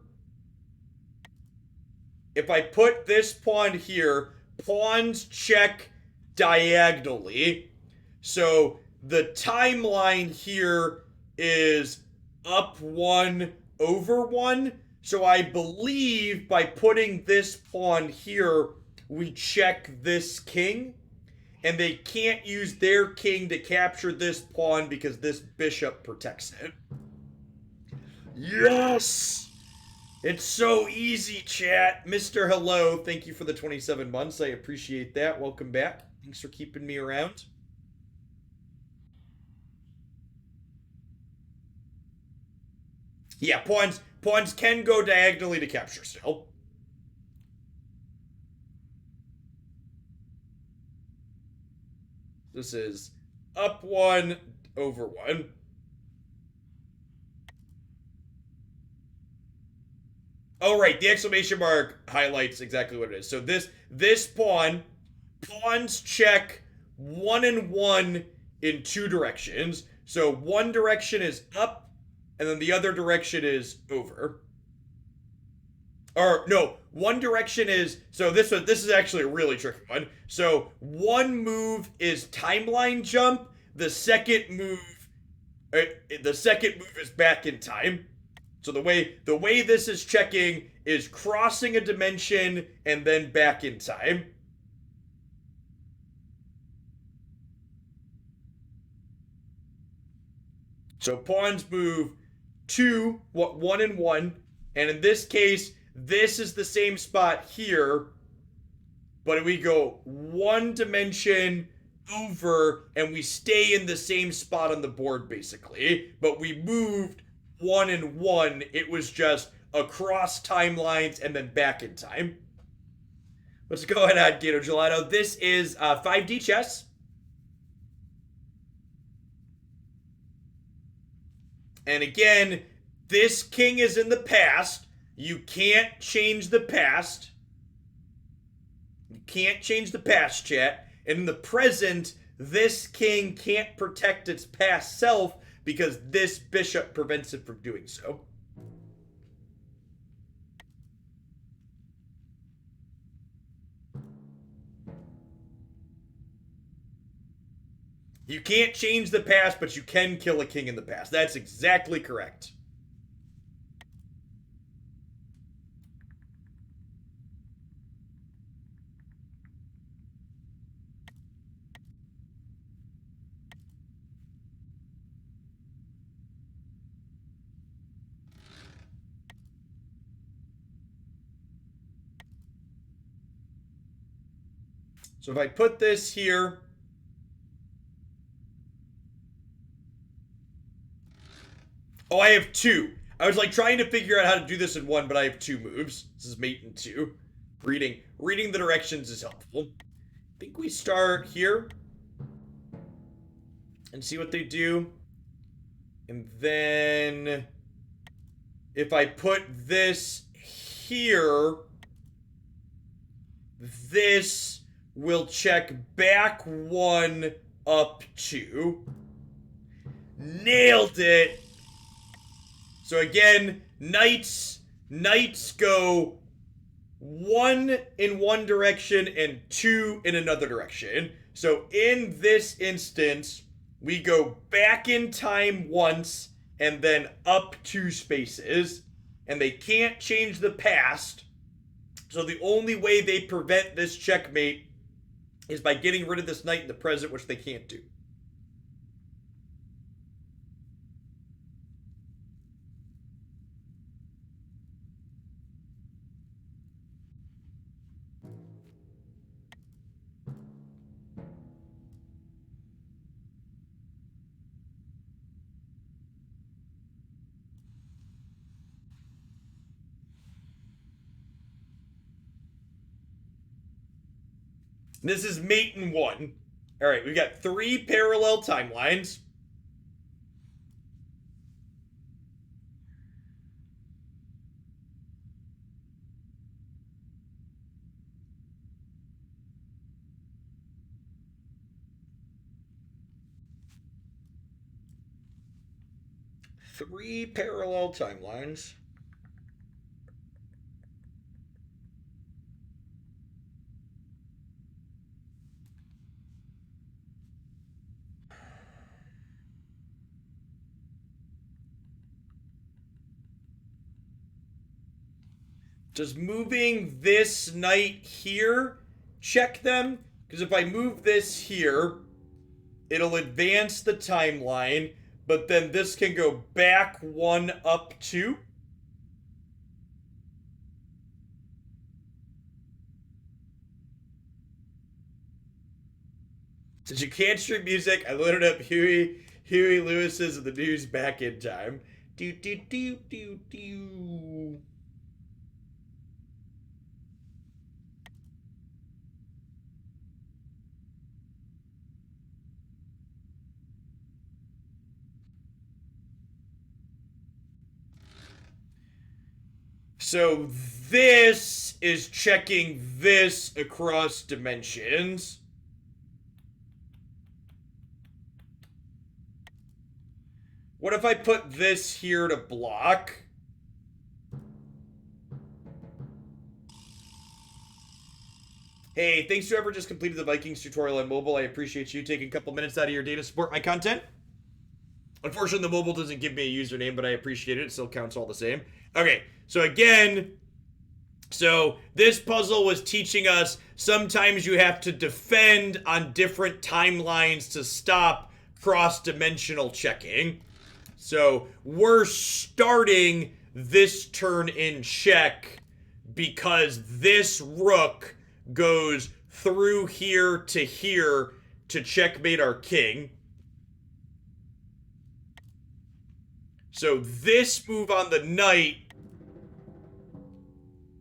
pawns check diagonally. So the timeline here is up one, over one. So I believe by putting this pawn here, we check this king. And they can't use their king to capture this pawn because this bishop protects it. Yes! It's so easy, chat. Mr. Hello, thank you for the 27 months. I appreciate that. Welcome back. Thanks for keeping me around. Yeah, pawns can go diagonally to capture still. This is up one, over one. Oh, right, the exclamation mark highlights exactly what it is. So this pawns check one and one in two directions. So one direction is up, and then the other direction is over. Or no, one direction is, so this is actually a really tricky one. So one move is timeline jump. The second move is back in time. So the way this is checking is crossing a dimension and then back in time. So pawns move one and one, and in this case, this is the same spot here, but we go one dimension over and we stay in the same spot on the board basically, but we moved one and one. It was just across timelines and then back in time. Let's go ahead, Gato Gelato. This is 5D chess. And again, this king is in the past. You can't change the past. You can't change the past, chat. And in the present, this king can't protect its past self because this bishop prevents it from doing so. You can't change the past, but you can kill a king in the past. That's exactly correct. So if I put this here, Oh, I have two. I was like trying to figure out how to do this in one, but I have two moves. This is mate in two. Reading the directions is helpful. I think we start here and see what they do. And then if I put this here, this will check back one, up two. Nailed it. So again, knights go one in one direction and two in another direction. So in this instance, we go back in time once and then up two spaces, and they can't change the past. So the only way they prevent this checkmate is by getting rid of this knight in the present, which they can't do. This is mate in one. All right, we've got 3 parallel timelines. Three parallel timelines. Does moving this knight here check them? Because if I move this here, it'll advance the timeline, but then this can go back one, up two. Since you can't stream music, I loaded up Huey Lewis's of the news back in time. Do do do do do. So this is checking this across dimensions. What if I put this here to block? Hey, thanks to whoever just completed the Vikings tutorial on mobile. I appreciate you taking a couple minutes out of your day to support my content. Unfortunately, the mobile doesn't give me a username, but I appreciate it. It still counts all the same. Okay, so again, so this puzzle was teaching us sometimes you have to defend on different timelines to stop cross-dimensional checking. So we're starting this turn in check because this rook goes through here to checkmate our king. So this move on the knight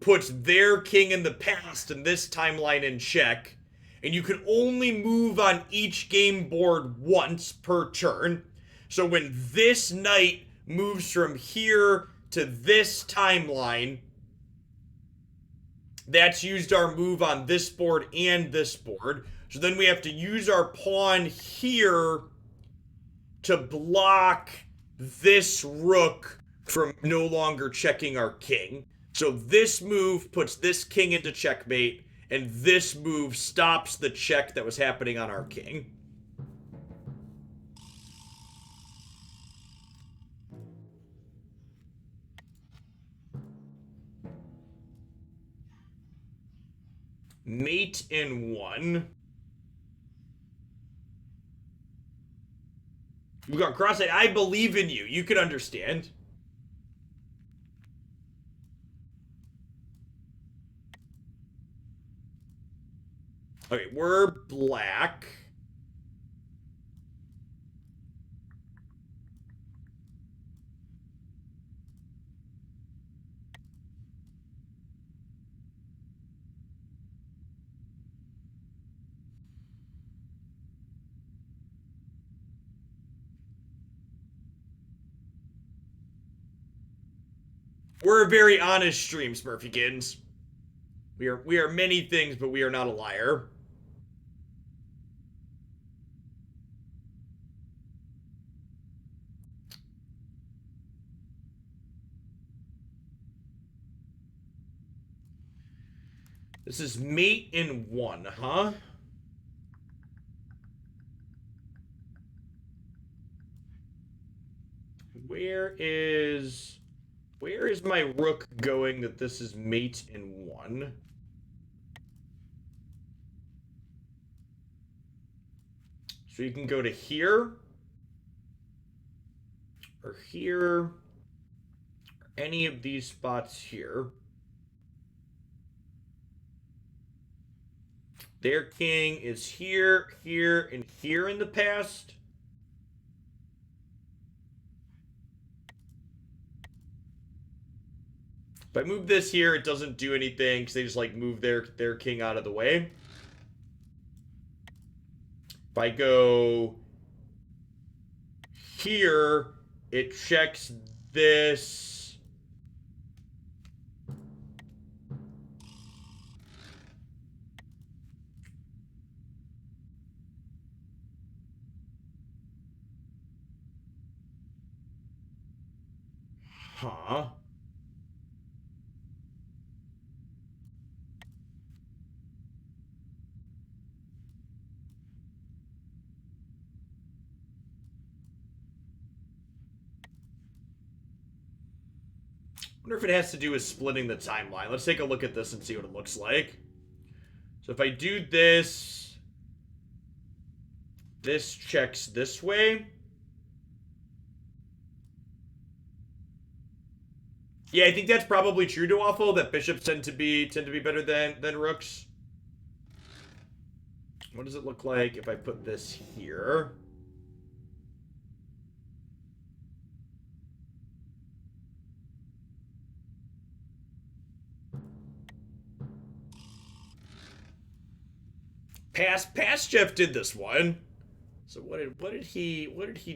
puts their king in the past and this timeline in check. And you can only move on each game board once per turn. So when this knight moves from here to this timeline, that's used our move on this board and this board. So then we have to use our pawn here to block this rook from no longer checking our king. So this move puts this king into checkmate, and this move stops the check that was happening on our king. Mate in one. We got cross-eyed. I believe in you. You can understand. Okay, we're black. We're a very honest stream, Smurfykins. We are many things, but we are not a liar. This is mate in 1, huh? Where is my rook going that this is mate in 1? So you can go to here, or here, or any of these spots here. Their king is here, here, and here in the past. If I move this here, it doesn't do anything because they just like move their king out of the way. If I go here, it checks this. Huh. I wonder if it has to do with splitting the timeline. Let's take a look at this and see what it looks like. So if I do this, this checks this way. Yeah, I think that's probably true to Waffle, that bishops tend to be better than rooks. What does it look like if I put this here? Past Jeff did this one. So what did he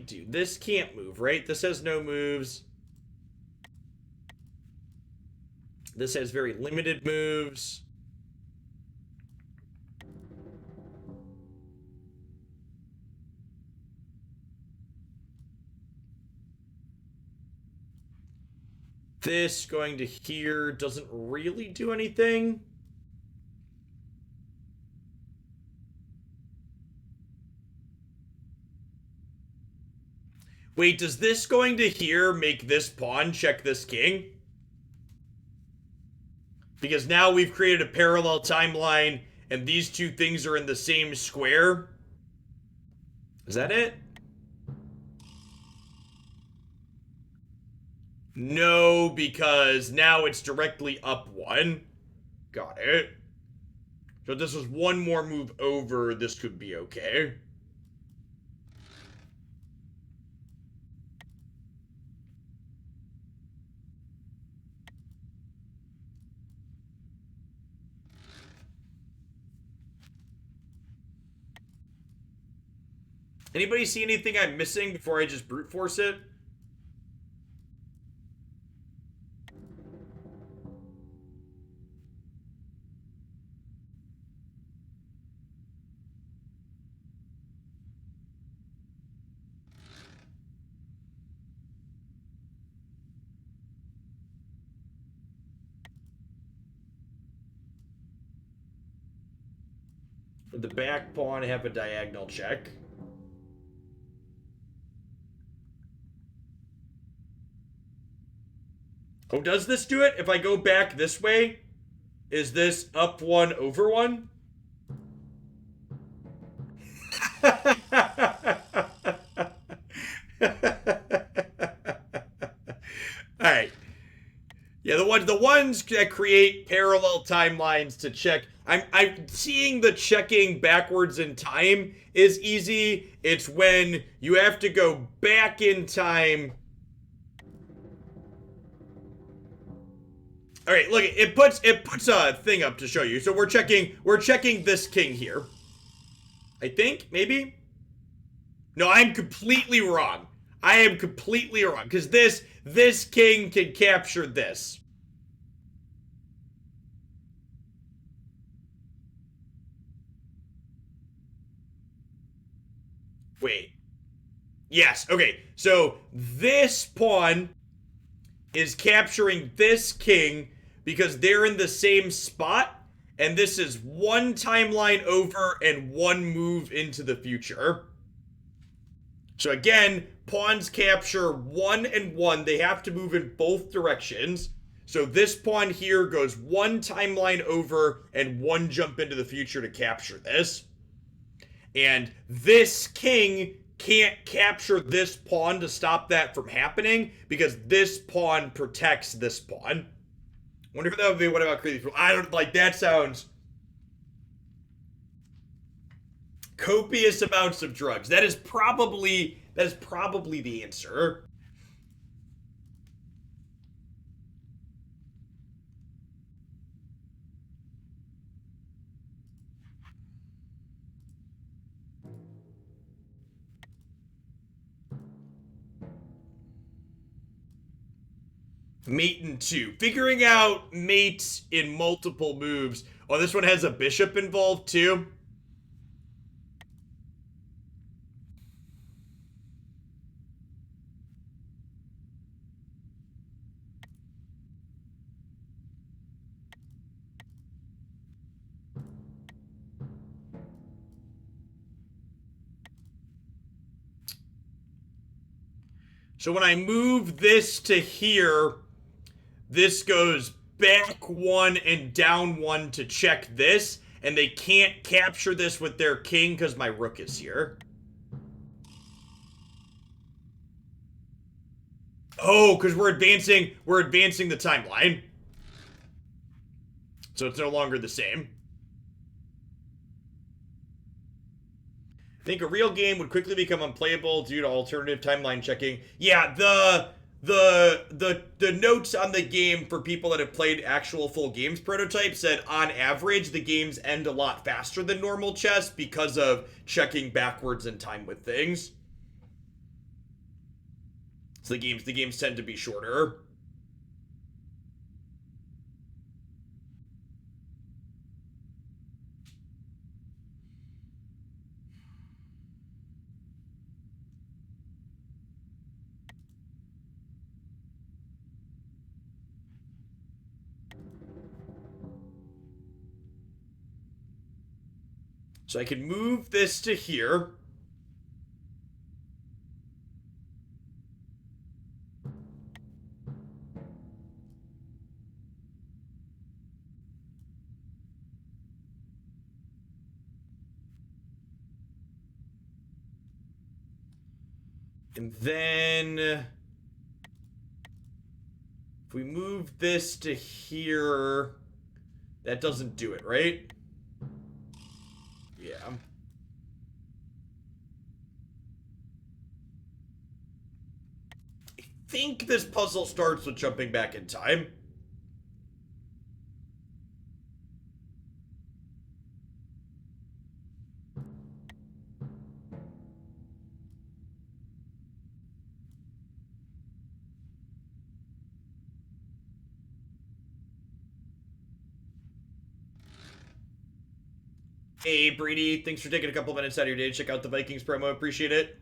do? This can't move, right? This has no moves. This has very limited moves. This going to here doesn't really do anything. Wait, does this going to here make this pawn check this king? Because now we've created a parallel timeline and these two things are in the same square. Is that it? No, because now it's directly up 1. Got it. So if this was one more move over, this could be okay. Anybody see anything I'm missing before I just brute force it? For the back pawn, have a diagonal check. Oh, does this do it? If I go back this way, is this up 1 over 1? Alright. Yeah, the ones that create parallel timelines to check. I'm seeing the checking backwards in time is easy. It's when you have to go back in time. All right, look, it puts a thing up to show you. So we're checking this king here. I think, maybe? No, I'm completely wrong. I am completely wrong because this king can capture this. Wait. Yes. Okay. So this pawn is capturing this king because they're in the same spot, and this is one timeline over and one move into the future. So again, pawns capture 1 and 1. They have to move in both directions. So this pawn here goes one timeline over and one jump into the future to capture this. And this king can't capture this pawn to stop that from happening because this pawn protects this pawn. Wonder if that would be what about crazy people? I don't like that. Sounds copious amounts of drugs. That is probably the answer. Mate in 2. Figuring out mates in multiple moves. Oh, this one has a bishop involved too. So when I move this to here, this goes back 1 and down 1 to check this, and they can't capture this with their king because my rook is here. Oh, because we're advancing the timeline. So it's no longer the same. I think a real game would quickly become unplayable due to alternative timeline checking. Yeah, the notes on the game for people that have played actual full games prototype said on average the games end a lot faster than normal chess because of checking backwards in time with things. So the games tend to be shorter. So I can move this to here. And then if we move this to here, that doesn't do it, right? Yeah. I think this puzzle starts with jumping back in time. Hey, Brady, thanks for taking a couple minutes out of your day to check out the Vikings promo. Appreciate it.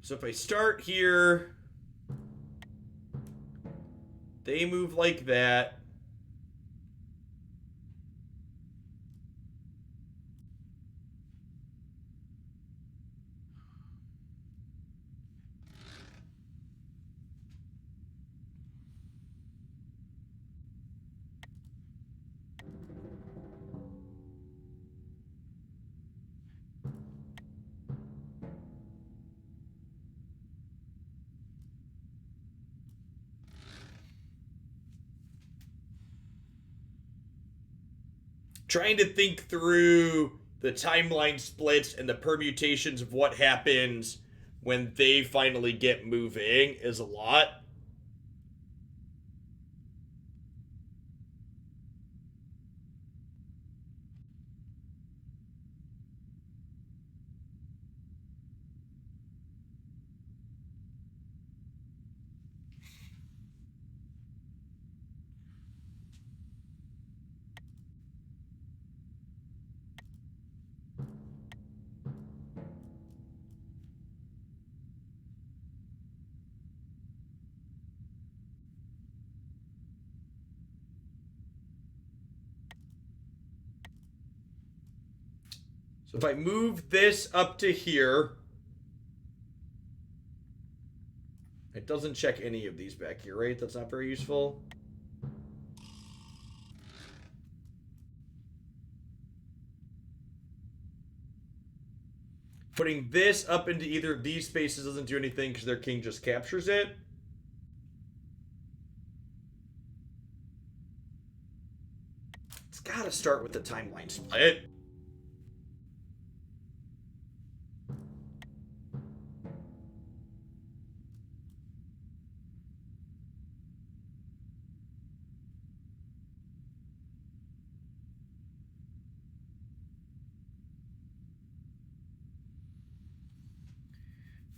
So if I start here, they move like that. Trying to think through the timeline splits and the permutations of what happens when they finally get moving is a lot. So if I move this up to here, it doesn't check any of these back here, right? That's not very useful. Putting this up into either of these spaces doesn't do anything because their king just captures it. It's got to start with the timeline split.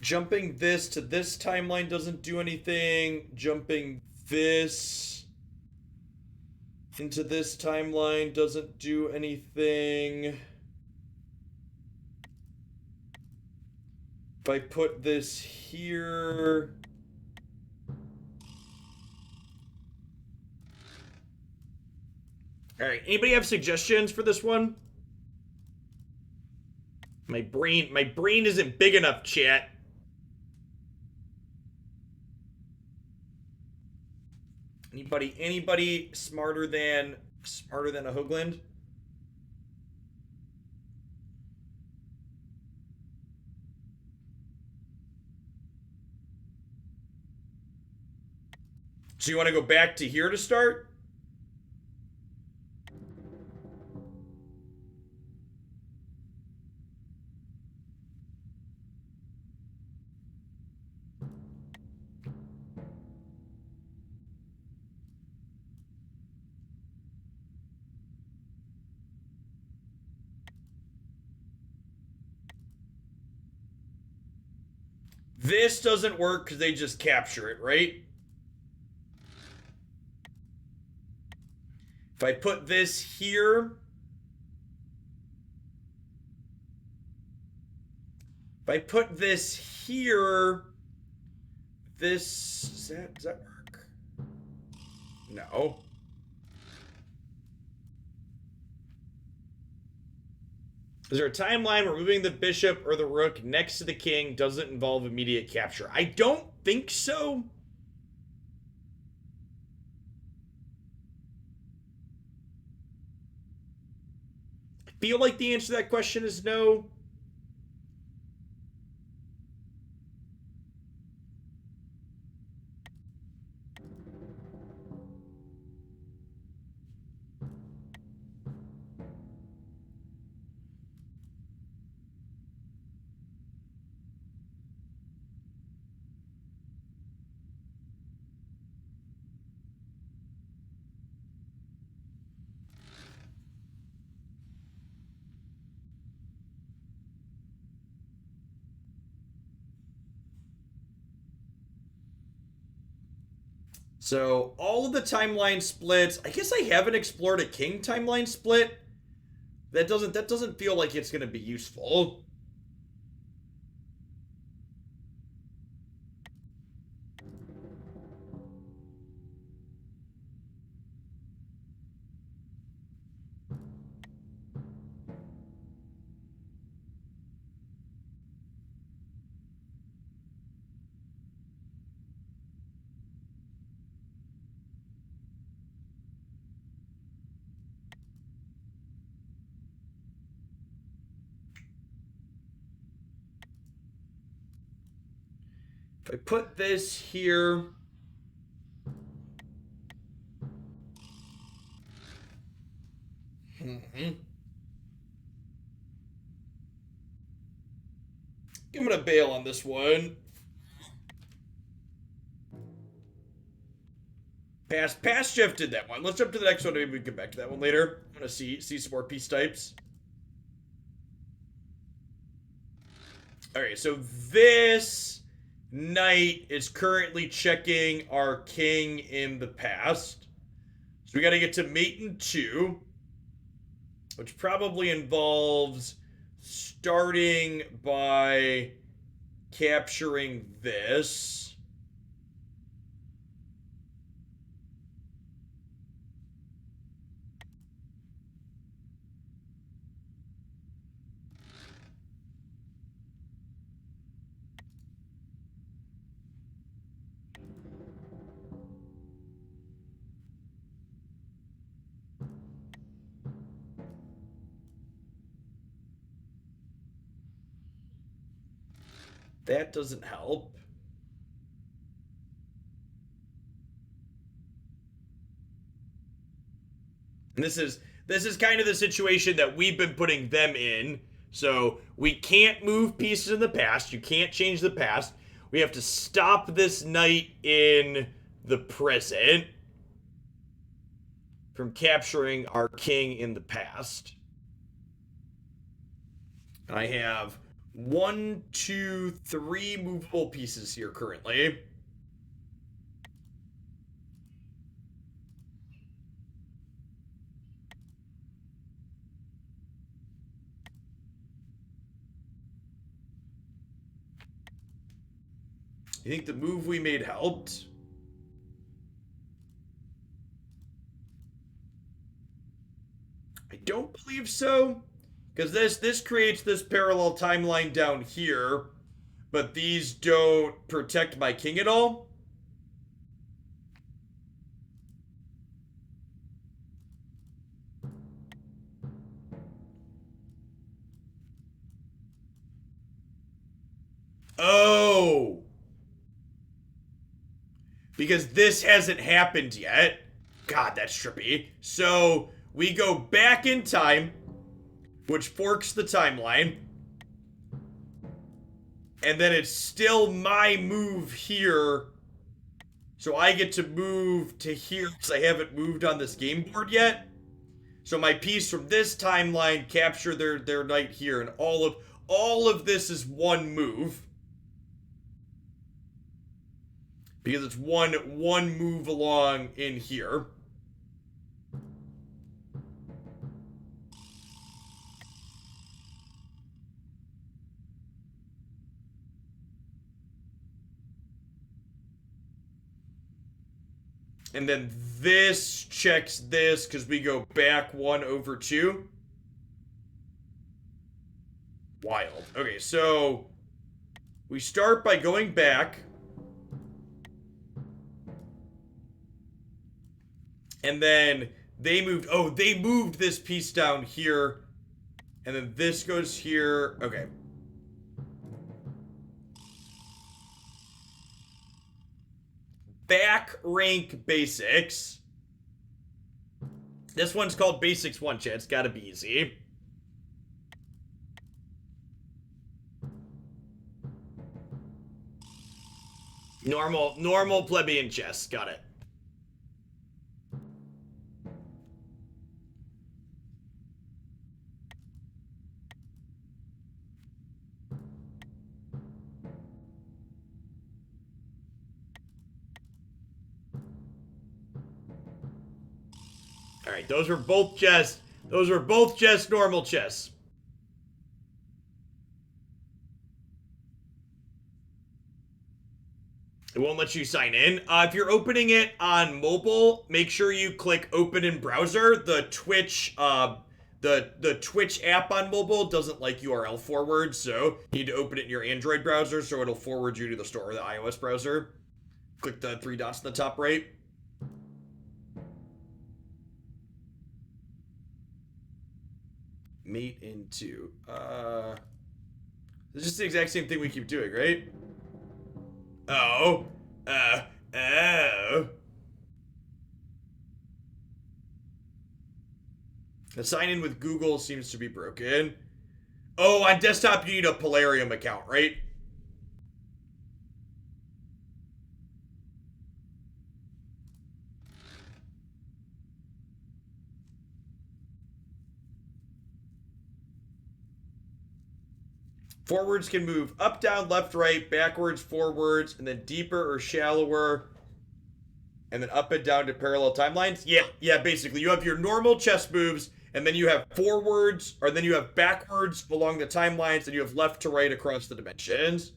Jumping this to this timeline doesn't do anything. Jumping this into this timeline doesn't do anything. If I put this here... Alright, anybody have suggestions for this one? My brain isn't big enough, chat. Anybody smarter than a Hoagland? So you want to go back to here to start? This doesn't work because they just capture it, right? If I put this here... If I put this here... This... Does that work? No. Is there a timeline where moving the bishop or the rook next to the king doesn't involve immediate capture? I don't think so. I feel like the answer to that question is no. So all of the timeline splits. I guess I haven't explored a king timeline split. That doesn't feel like it's going to be useful. If I put this here... I'm gonna bail on this one. Past Jeff did that one. Let's jump to the next one. Maybe we can get back to that one later. I'm gonna see some more piece types. Alright, so this knight is currently checking our king in the past. So we gotta get to mate in 2, which probably involves starting by capturing this. That doesn't help. And this is kind of the situation that we've been putting them in. So we can't move pieces in the past. You can't change the past. We have to stop this knight in the present from capturing our king in the past. And I have 1, 2, 3 movable pieces here currently. You think the move we made helped? I don't believe so. Because this creates this parallel timeline down here, but these don't protect my king at all. Oh! Because this hasn't happened yet. God, that's trippy. So we go back in time, which forks the timeline. And then it's still my move here. So I get to move to here because I haven't moved on this game board yet. So my piece from this timeline capture their knight here, and all of this is one move. Because it's one move along in here. And then this checks this because we go back 1 over 2. Wild. Okay, so we start by going back. And then they moved this piece down here. And then this goes here. Okay. Back rank basics. This one's called Basics 1, chat. It's gotta be easy. Normal plebeian chess. Got it. All right, those were both just normal chess. It won't let you sign in. If you're opening it on mobile, make sure you click open in browser. The Twitch the Twitch app on mobile doesn't like URL forward, so you need to open it in your Android browser so it'll forward you to the store, the iOS browser. Click the 3 dots in the top right. Mate into it's just the exact same thing we keep doing, right? Oh. The sign in with Google seems to be broken. Oh, on desktop you need a Polarium account, right? Forwards can move up, down, left, right, backwards, forwards, and then deeper or shallower. And then up and down to parallel timelines. Yeah, basically. You have your normal chess moves, and then you have forwards, or then you have backwards along the timelines, and you have left to right across the dimensions.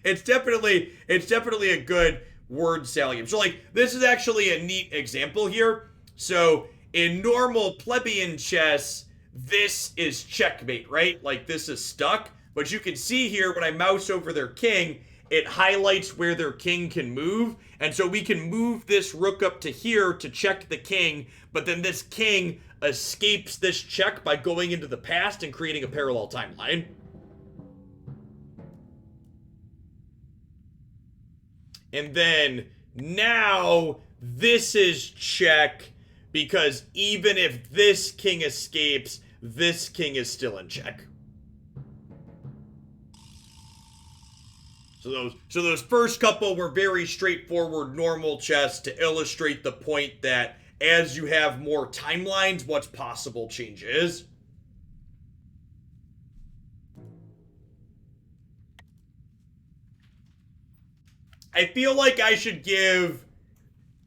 It's definitely a good word salient. So, like, this is actually a neat example here. So, in normal plebeian chess, this is checkmate, right? Like, this is stuck. But you can see here when I mouse over their king, it highlights where their king can move. And so we can move this rook up to here to check the king, but then this king escapes this check by going into the past and creating a parallel timeline. And then now this is check, because even if this king escapes, this king is still in check. So those first couple were very straightforward, normal chess to illustrate the point that as you have more timelines, what's possible changes. I feel like I should give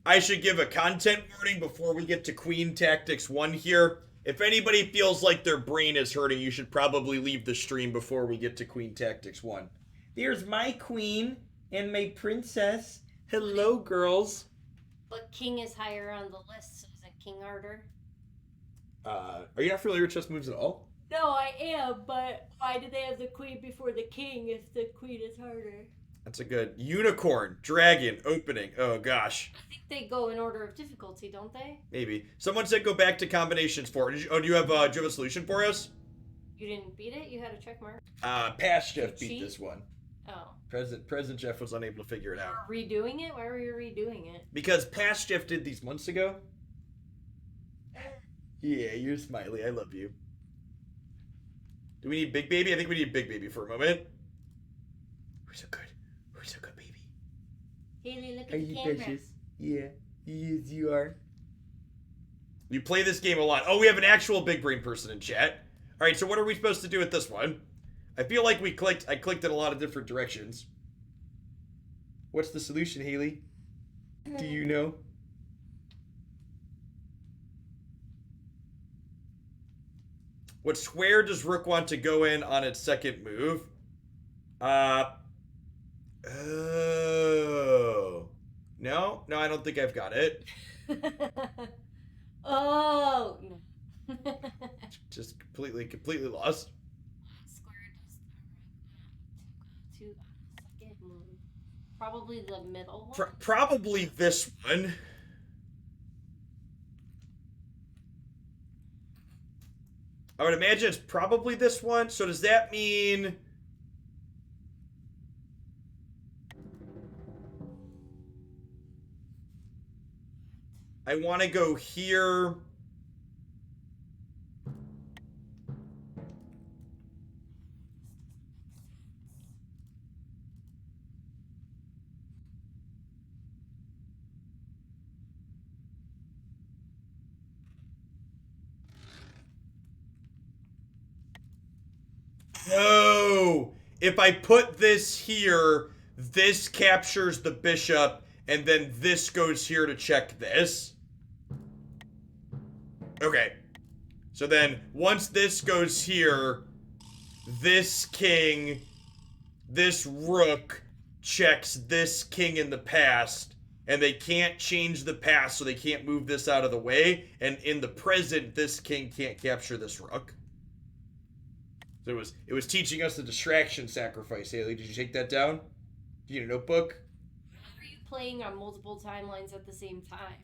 a content warning before we get to Queen Tactics 1 here. If anybody feels like their brain is hurting, you should probably leave the stream before we get to Queen Tactics 1. There's my queen and my princess. Hello, girls. But king is higher on the list, so isn't king harder? Are you not familiar with chess moves at all? No, I am, but why do they have the queen before the king if the queen is harder? That's a good unicorn, dragon, opening. Oh gosh. I think they go in order of difficulty, don't they? Maybe. Someone said go back to combinations 4. Do you have a solution for us? You didn't beat it? You had a check mark? Past Jeff beat this one. Oh. Present Jeff was unable to figure it out. Redoing it? Why were you redoing it? Because past Jeff did these months ago. Yeah, you're smiley. I love you. Do we need Big Baby? I think we need Big Baby for a moment. We're so good. We're so good, baby. Haley, look at the cameras. Precious? Yeah. Yes, you are. You play this game a lot. Oh, we have an actual big brain person in chat. All right, so what are we supposed to do with this one? I feel like I clicked in a lot of different directions. What's the solution, Haley? Do you know? What square does Rook want to go in on its second move? Oh. No, I don't think I've got it. Oh. Just completely lost. Square does to second move. Probably the middle one? Probably this one. I would imagine it's probably this one. So does that mean... I want to go here. No! If I put this here, this captures the bishop, and then this goes here to check this. Okay. So then, once this goes here, this king, this rook, checks this king in the past, and they can't change the past, so they can't move this out of the way, and in the present, this king can't capture this rook. So it was teaching us the distraction sacrifice, Haley. Did you take that down? Do you need a notebook? How are you playing on multiple timelines at the same time?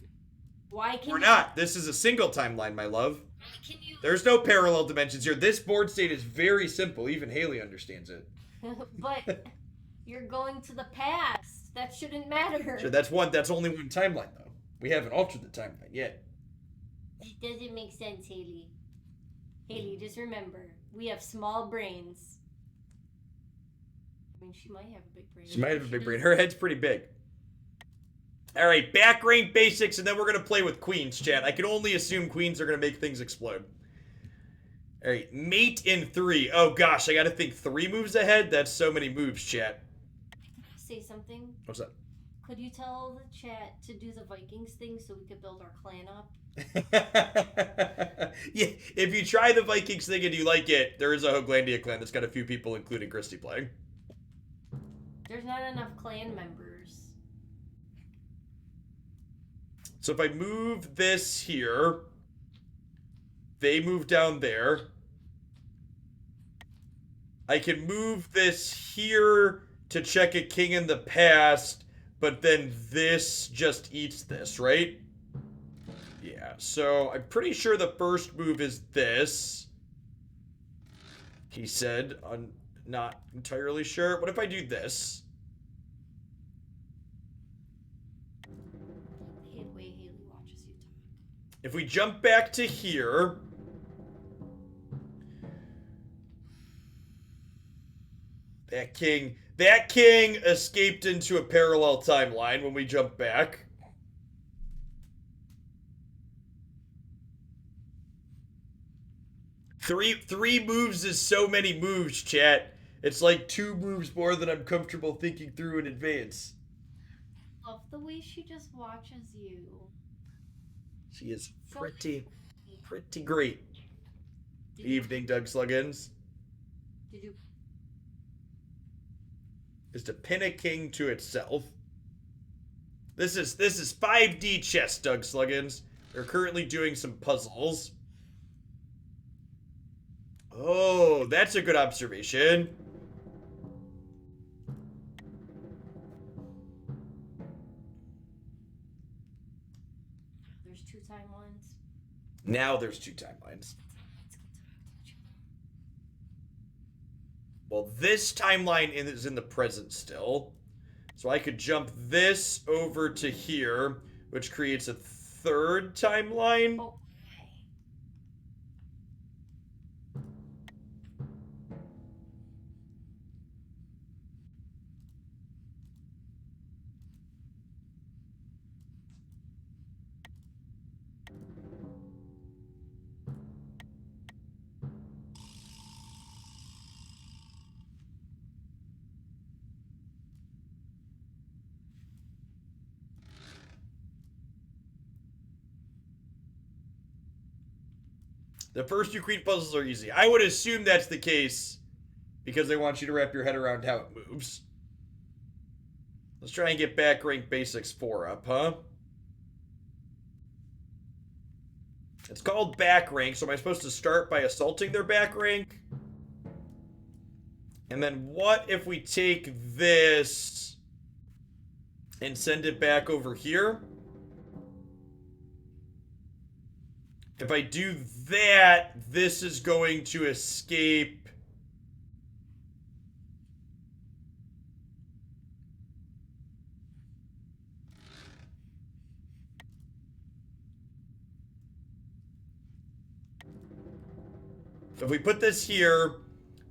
Why can We're not. This is a single timeline, my love. Why can you... There's no parallel dimensions here. This board state is very simple. Even Haley understands it. But you're going to the past. That shouldn't matter. Sure, that's only one timeline, though. We haven't altered the timeline yet. It doesn't make sense, Haley. Haley, just remember, we have small brains. I mean, she might have a big brain. She might have a big brain. Her head's pretty big. All right, back rank basics, and then we're going to play with queens, chat. I can only assume queens are going to make things explode. All right, mate in 3. Oh, gosh, I got to think 3 moves ahead? That's so many moves, chat. Can I say something? What's that? Could you tell the chat to do the Vikings thing so we could build our clan up? Yeah, if you try the Vikings thing and you like it, there is a Hoaglandia clan that's got a few people, including Christy, playing. There's not enough clan members. So if I move this here, they move down there. I can move this here to check a king in the past, but then this just eats this, right? Yeah, so I'm pretty sure the first move is this. He said, I'm not entirely sure. What if I do this? The way Haley watches you talk. If we jump back to here, that king escaped into a parallel timeline when we jump back. Three moves is so many moves, chat. It's like 2 moves more than I'm comfortable thinking through in advance. Love the way she just watches you. She is So pretty great. did you, Evening, Doug Sluggins. did you Is to pin a king to itself. This is 5D chess, Doug Sluggins. We're currently doing some puzzles. Oh, that's a good observation. there's 2 timelines? Now there's 2 timelines. Well, this timeline is in the present still. So I could jump this over to here, which creates a 3rd timeline. Oh, The first 2 queen puzzles are easy. I would assume that's the case because they want you to wrap your head around how it moves. Let's try and get back rank basics 4 up, huh? It's called back rank, so am I supposed to start by assaulting their back rank? And then what if we take this and send it back over here? If I do that, this is going to escape. If we put this here,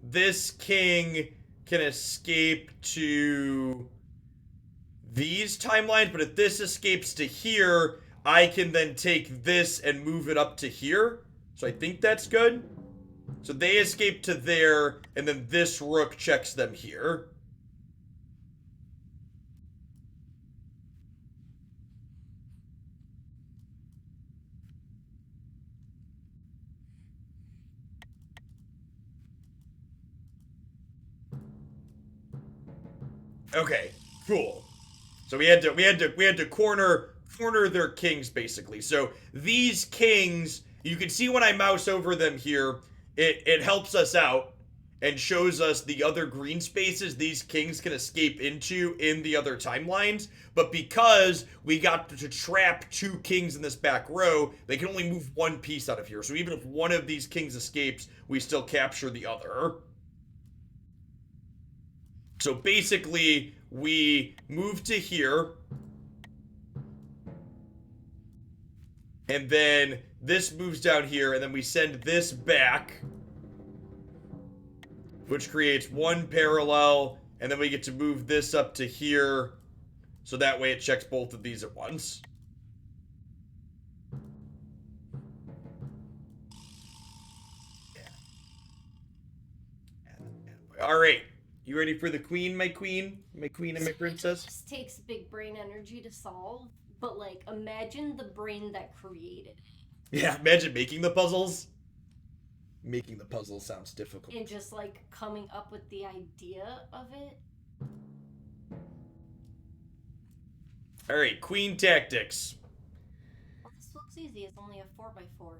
this king can escape to these timelines, but if this escapes to here, I can then take this and move it up to here. So I think that's good. So they escape to there, and then this rook checks them here. Okay, cool. So we had to corner their kings basically. So these kings, you can see when I mouse over them here, it helps us out and shows us the other green spaces these kings can escape into in the other timelines. But because we got to trap 2 kings in this back row, they can only move 1 piece out of here. So even if one of these kings escapes, we still capture the other. So basically, we move to here, and then this moves down here, and then we send this back, which creates 1 parallel, and then we get to move this up to here, so that way it checks both of these at once. All right. You ready for the queen, my queen? My queen and my princess? This takes big brain energy to solve, but like imagine the brain that created it. Yeah, imagine making the puzzles. Making the puzzle sounds difficult. And just like coming up with the idea of it. All right, queen tactics. Well, this looks easy. It's only a 4x4.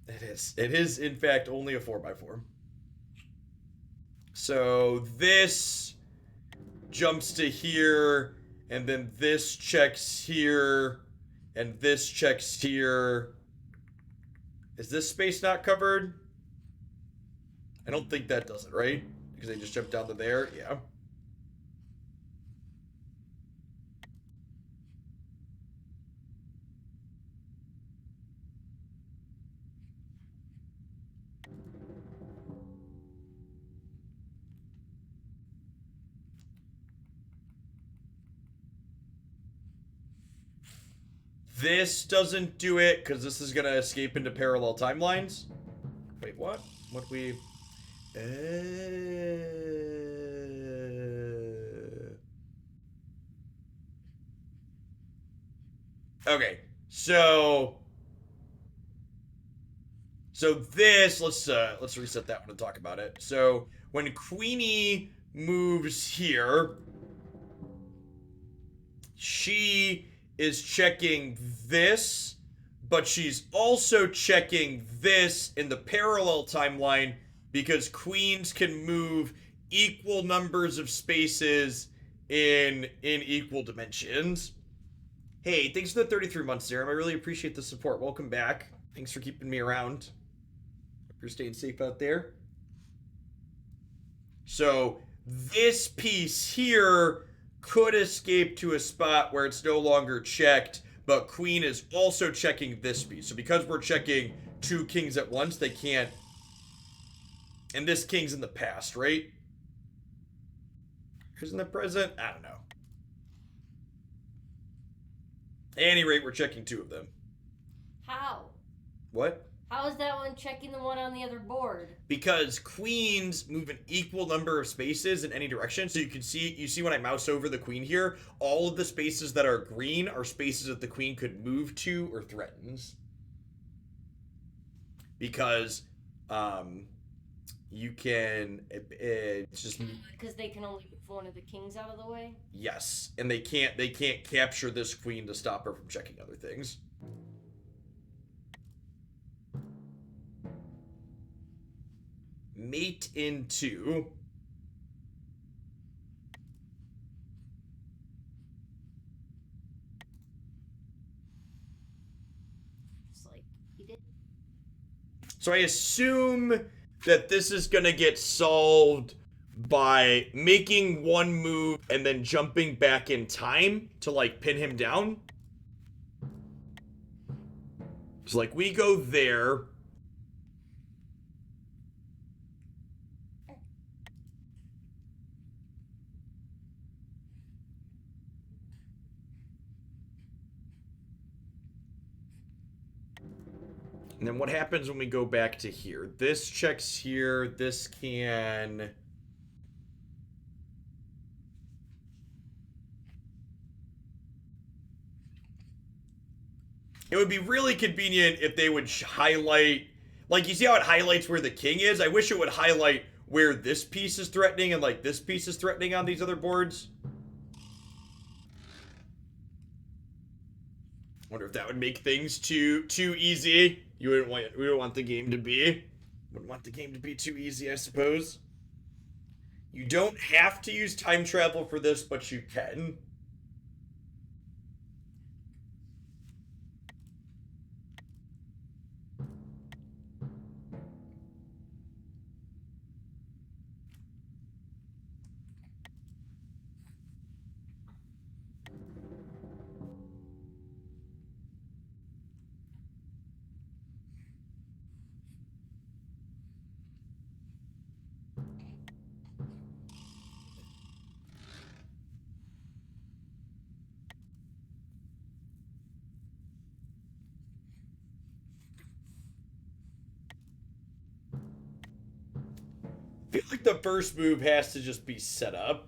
It is. It is, in fact, only a 4x4. So this jumps to here, and then this checks here, and this checks here. Is this space not covered? I don't think that does it, right? Because they just jumped down to there. Yeah. This doesn't do it because this is gonna escape into parallel timelines. Wait, what? What we? Uh... Okay, so this let's reset that one and talk about it. So when Queenie moves here, she is checking this, but she's also checking this in the parallel timeline because queens can move equal numbers of spaces in equal dimensions. Hey, thanks for the 33 months, Serum. I really appreciate the support. Welcome back. Thanks for keeping me around. Hope you're staying safe out there. So this piece here could escape to a spot where it's no longer checked, but queen is also checking this piece. So because we're checking two kings at once, they can't. And this king's in the past, right? Who's in the present? I don't know. At any rate, we're checking two of them. How? What? How is that one checking the one on the other board? Because queens move an equal number of spaces in any direction. So you see when I mouse over the queen here, all of the spaces that are green are spaces that the queen could move to or threatens. Because you can it's just because they can only move one of the kings out of the way. Yes, and they can't capture this queen to stop her from checking other things. Mate into. Just like he did. So I assume that this is gonna get solved by making one move and then jumping back in time to like pin him down. So like we go there. And then what happens when we go back to here? This checks here. This can. It would be really convenient if they would highlight. Like, you see how it highlights where the king is? I wish it would highlight where this piece is threatening and, like, this piece is threatening on these other boards. Wonder if that would make things too easy. We wouldn't want the game to be. Wouldn't want the game to be too easy, I suppose. You don't have to use time travel for this, but you can. I feel like the first move has to just be set up.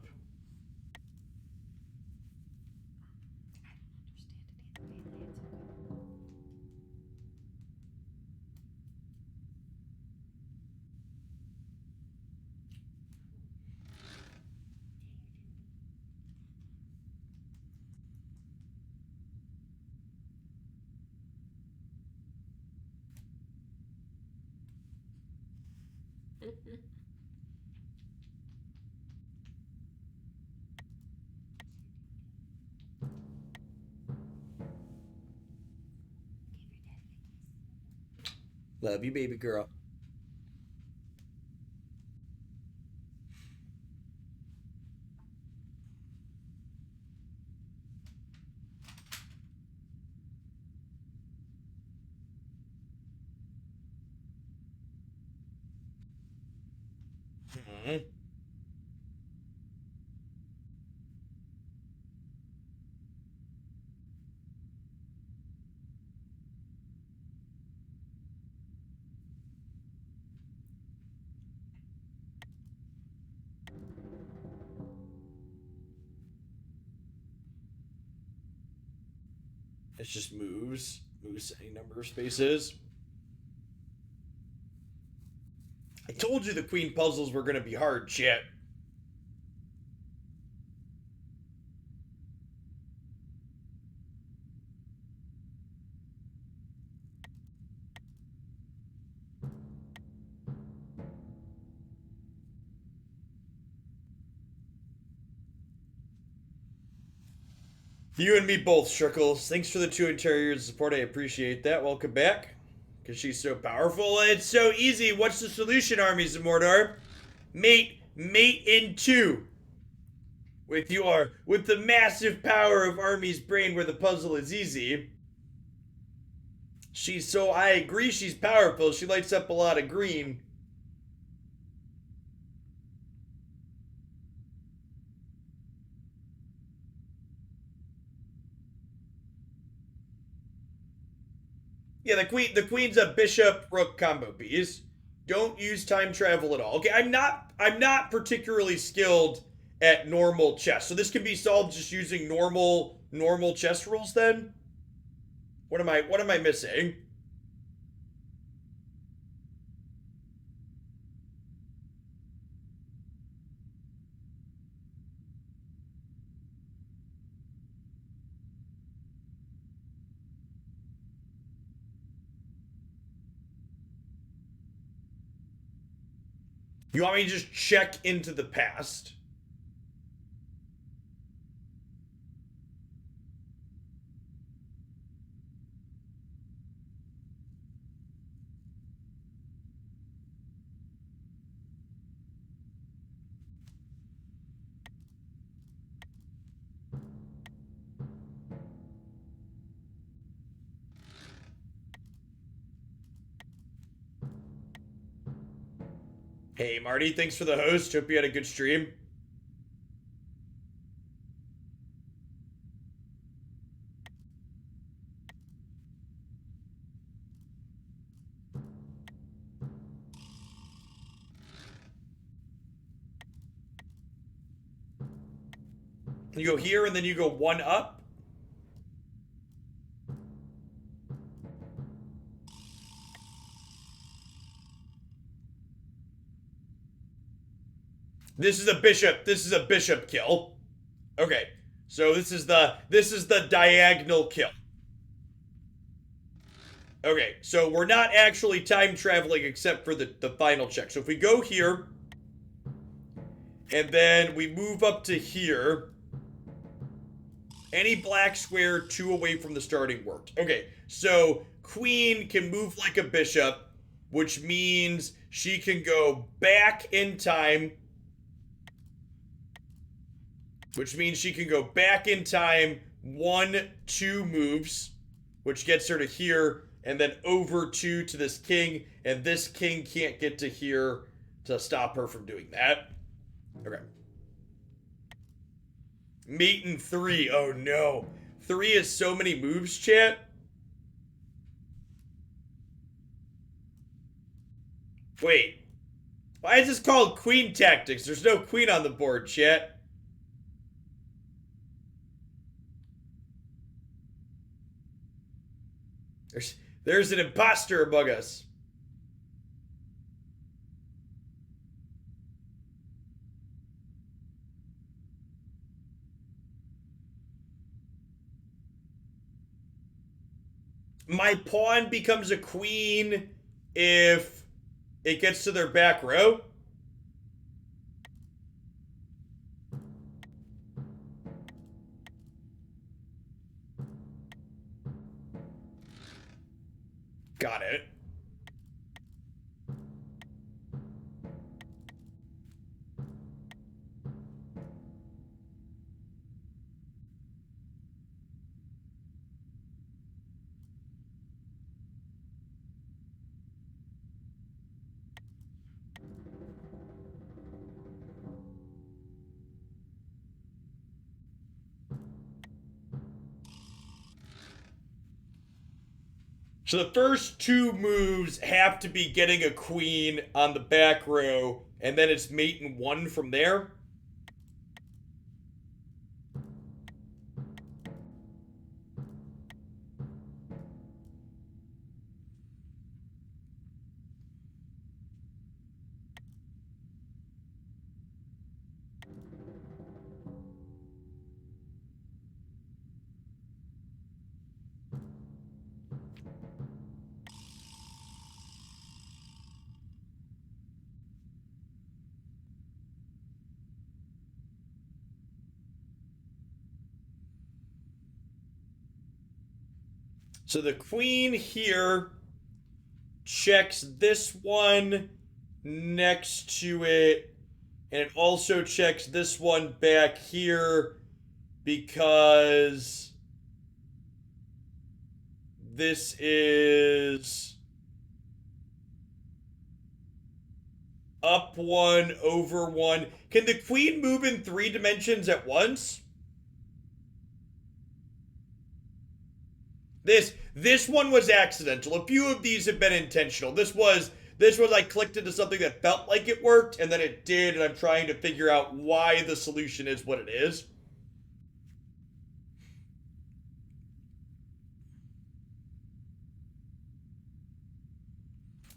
Love you, baby girl. Hmm. It just moves any number of spaces. I told you the queen puzzles were gonna be hard, chat. You and me both, Shrickles. Thanks for the 2 entire years of support. I appreciate that. Welcome back. Because she's so powerful. It's so easy. What's the solution, armies of Mordor? Mate in 2. With the massive power of Army's brain where the puzzle is easy. I agree she's powerful. She lights up a lot of green. Yeah, the queen's a bishop rook combo piece. Don't use time travel at all. Okay, I'm not particularly skilled at normal chess. So this can be solved just using normal chess rules then? What am I missing? You want me to just check into the past? Hey Marty, thanks for the host. Hope you had a good stream. You go here and then you go 1 up. This is a bishop. This is a bishop kill. Okay. So this is the diagonal kill. Okay, so we're not actually time traveling except for the final check. So if we go here, and then we move up to here, any black square 2 away from the starting worked. Okay, so queen can move like a bishop, which means she can go back in time, which means she can go back in time 1, 2 moves, which gets her to here, and then over 2 to this king, and this king can't get to here to stop her from doing that. Okay. Mate in 3. Oh no. 3 is so many moves, chat. Wait. Why is this called queen tactics? There's no queen on the board, chat. There's an imposter among us. My pawn becomes a queen if it gets to their back row. Got it. So the first two moves have to be getting a queen on the back row, and then it's mate and one from there. So the queen here checks this one next to it, and it also checks this one back here because this is up one, over one. Can the queen move in 3 dimensions at once? This one was accidental. A few of these have been intentional. This was I clicked into something that felt like it worked, and then it did, and I'm trying to figure out why the solution is what it is.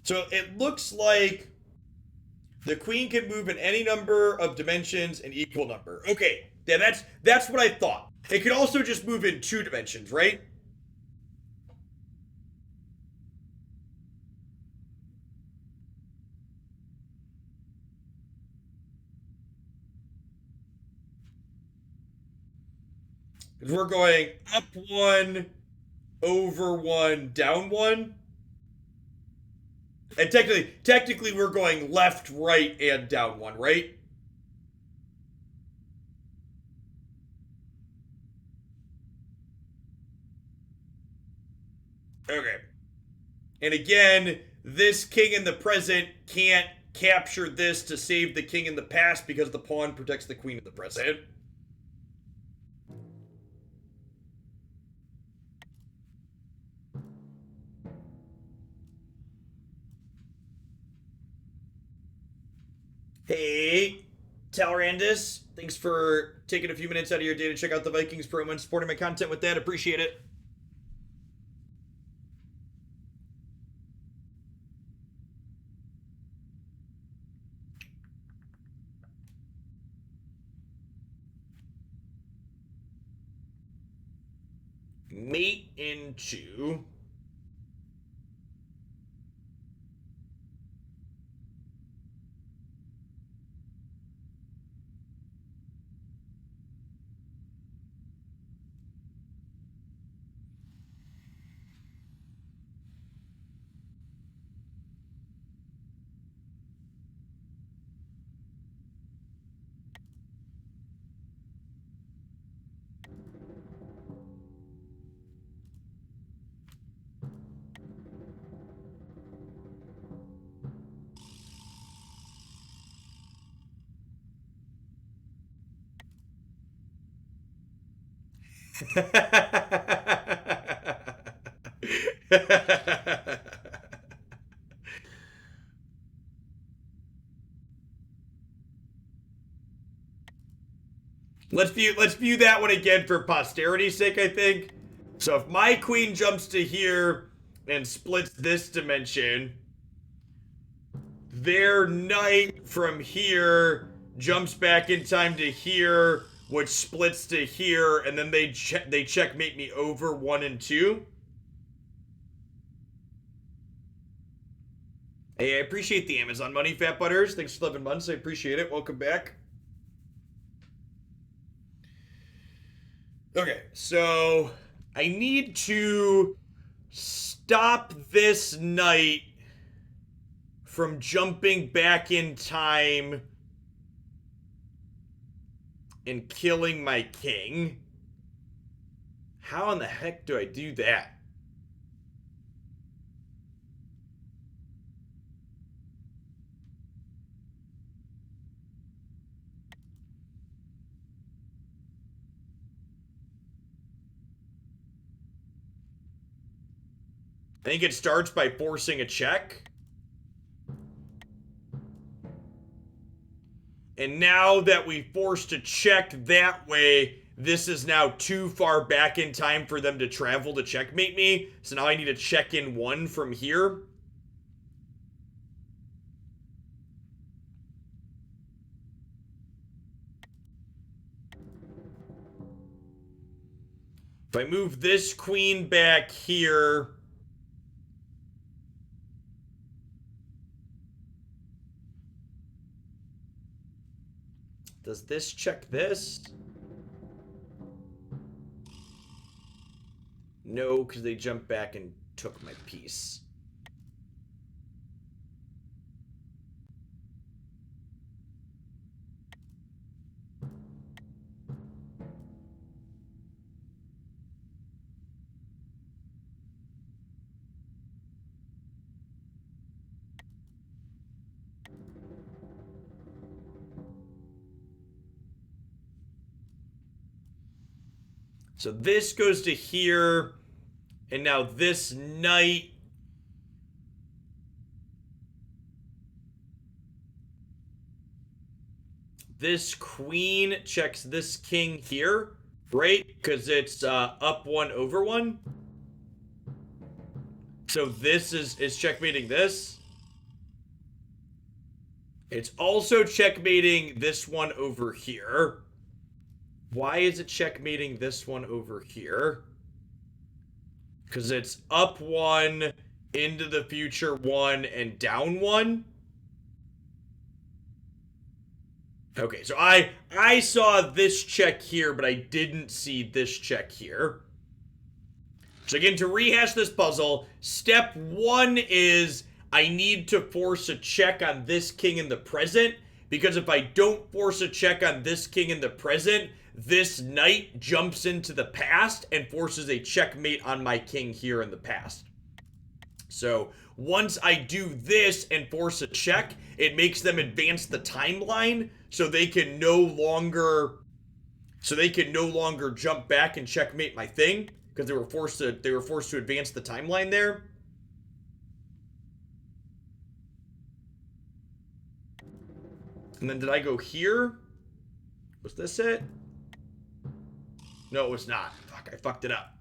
So it looks like the queen can move in any number of dimensions, an equal number. Okay, yeah, that's what I thought. It could also just move in 2 dimensions, right? Because we're going up one, over one, down one. And technically we're going left, right, and down one, right? Okay. And again, this king in the present can't capture this to save the king in the past because the pawn protects the queen in the present. Hey, Talrandis, thanks for taking a few minutes out of your day to check out the Vikings promo and supporting my content with that. Appreciate it. Mate into let's view that one again for posterity's sake, I think. So if my queen jumps to here and splits this dimension, their knight from here jumps back in time to here, which splits to here, and then they checkmate me over 1 and 2. Hey, I appreciate the Amazon money, Fat Butters. Thanks for 11 months. I appreciate it. Welcome back. Okay, so I need to stop this knight from jumping back in time and killing my king. How in the heck do I do that? I think it starts by forcing a check. And now that we forced a check that way, this is now too far back in time for them to travel to checkmate me. So now I need to check in one from here. If I move this queen back here, does this check this? No, because they jumped back and took my piece. So this goes to here, and now this knight. This queen checks this king here, right? Because it's up one over one. So this is checkmating this. It's also checkmating this one over here. Why is it checkmating this one over here? Because it's up one, into the future one, and down one. Okay, so I saw this check here, but I didn't see this check here. So again, to rehash this puzzle, step one is I need to force a check on this king in the present, because if I don't force a check on this king in the present, this knight jumps into the past and forces a checkmate on my king here in the past. So once I do this and force a check, it makes them advance the timeline so they can no longer jump back and checkmate my thing because they were forced to advance the timeline there. And then did I go here? Was this it? No, it was not. Fuck, I fucked it up.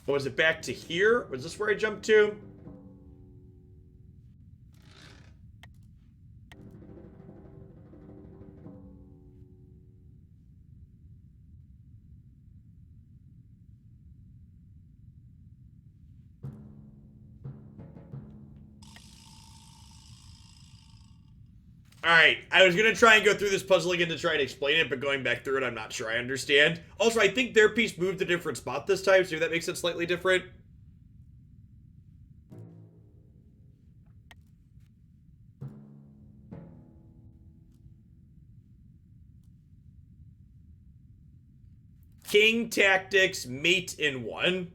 Oh, was it back to here? Was this where I jumped to? Alright, I was gonna try and go through this puzzle again to try and explain it, but going back through it, I'm not sure I understand. Also, I think their piece moved a different spot this time, so that makes it slightly different. King tactics, mate in one.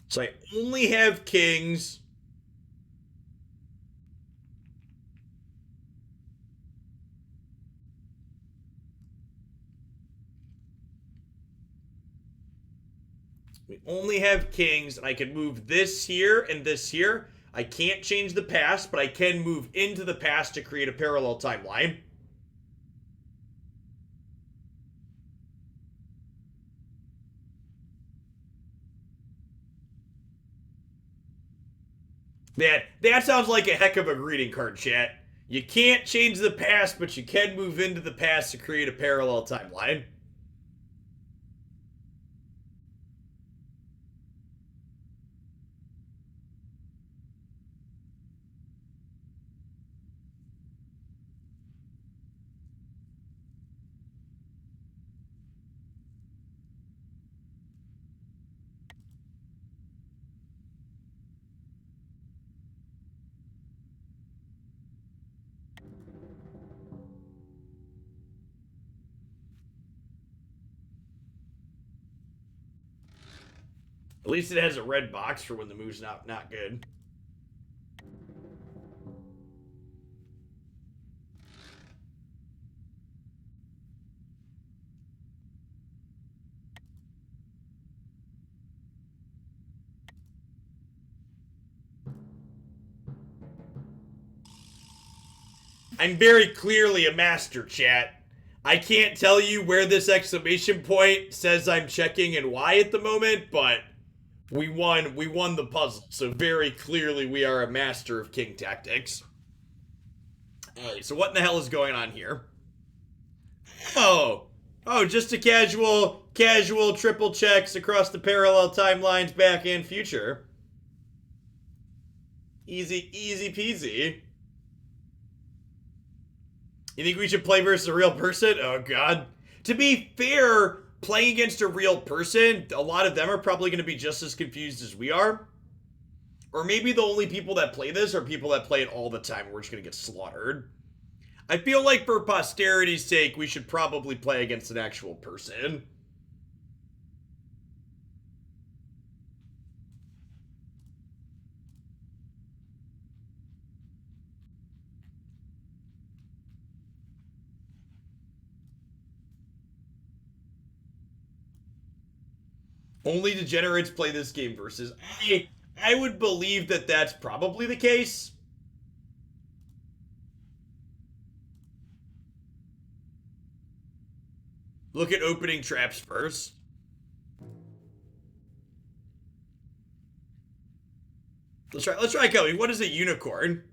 So I only have kings. We only have kings, and I can move this here and this here. I can't change the past, but I can move into the past to create a parallel timeline. That sounds like a heck of a greeting card, chat. You can't change the past, but you can move into the past to create a parallel timeline. At least it has a red box for when the move's not good. I'm very clearly a master, chat. I can't tell you where this exclamation point says I'm checking and why at the moment, but we won the puzzle. So very clearly we are a master of king tactics. Alright, so what in the hell is going on here? Oh. Oh, just a casual triple checks across the parallel timelines back and future. Easy peasy. You think we should play versus a real person? Oh, God. To be fair, playing against a real person, a lot of them are probably going to be just as confused as we are. Or maybe the only people that play this are people that play it all the time and we're just going to get slaughtered. I feel like for posterity's sake, we should probably play against an actual person. Only degenerates play this game versus. I would believe that that's probably the case. Look at opening traps first. Let's try going. What is a unicorn?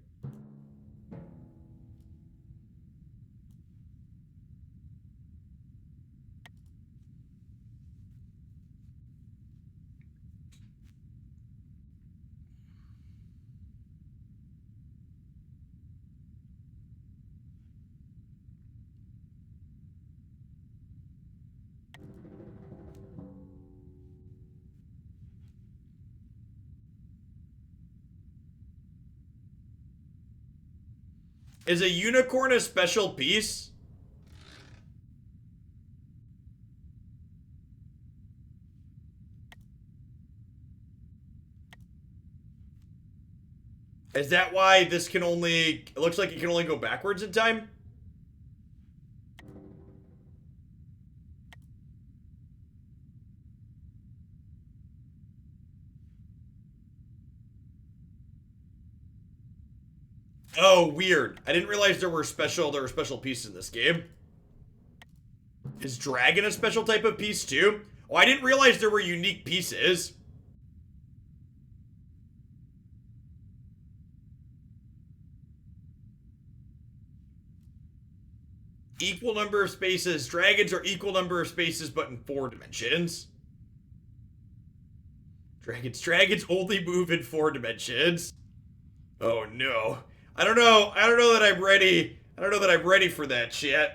Is a unicorn a special piece? Is that why this can only... It looks like it can only go backwards in time? Oh, weird. I didn't realize there were special pieces in this game. Is dragon a special type of piece too? Oh, I didn't realize there were unique pieces. Equal number of spaces. Dragons are equal number of spaces, but in 4 dimensions. Dragons only move in 4 dimensions. Oh no. I don't know. I don't know that I'm ready. I don't know that I'm ready for that shit.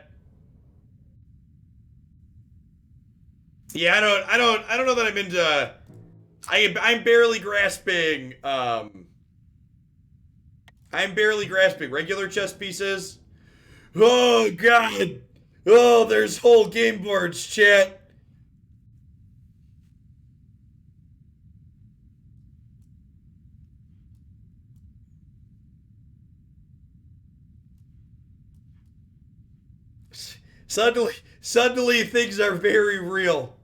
Yeah, I don't know that I'm into I'm barely grasping I'm barely grasping regular chess pieces. Oh god. Oh, there's whole game boards, chat. Suddenly things are very real.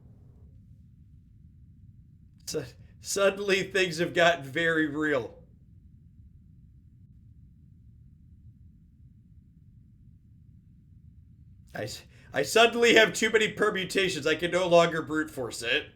Suddenly things have gotten very real. I, I suddenly have too many permutations. I can no longer brute force it.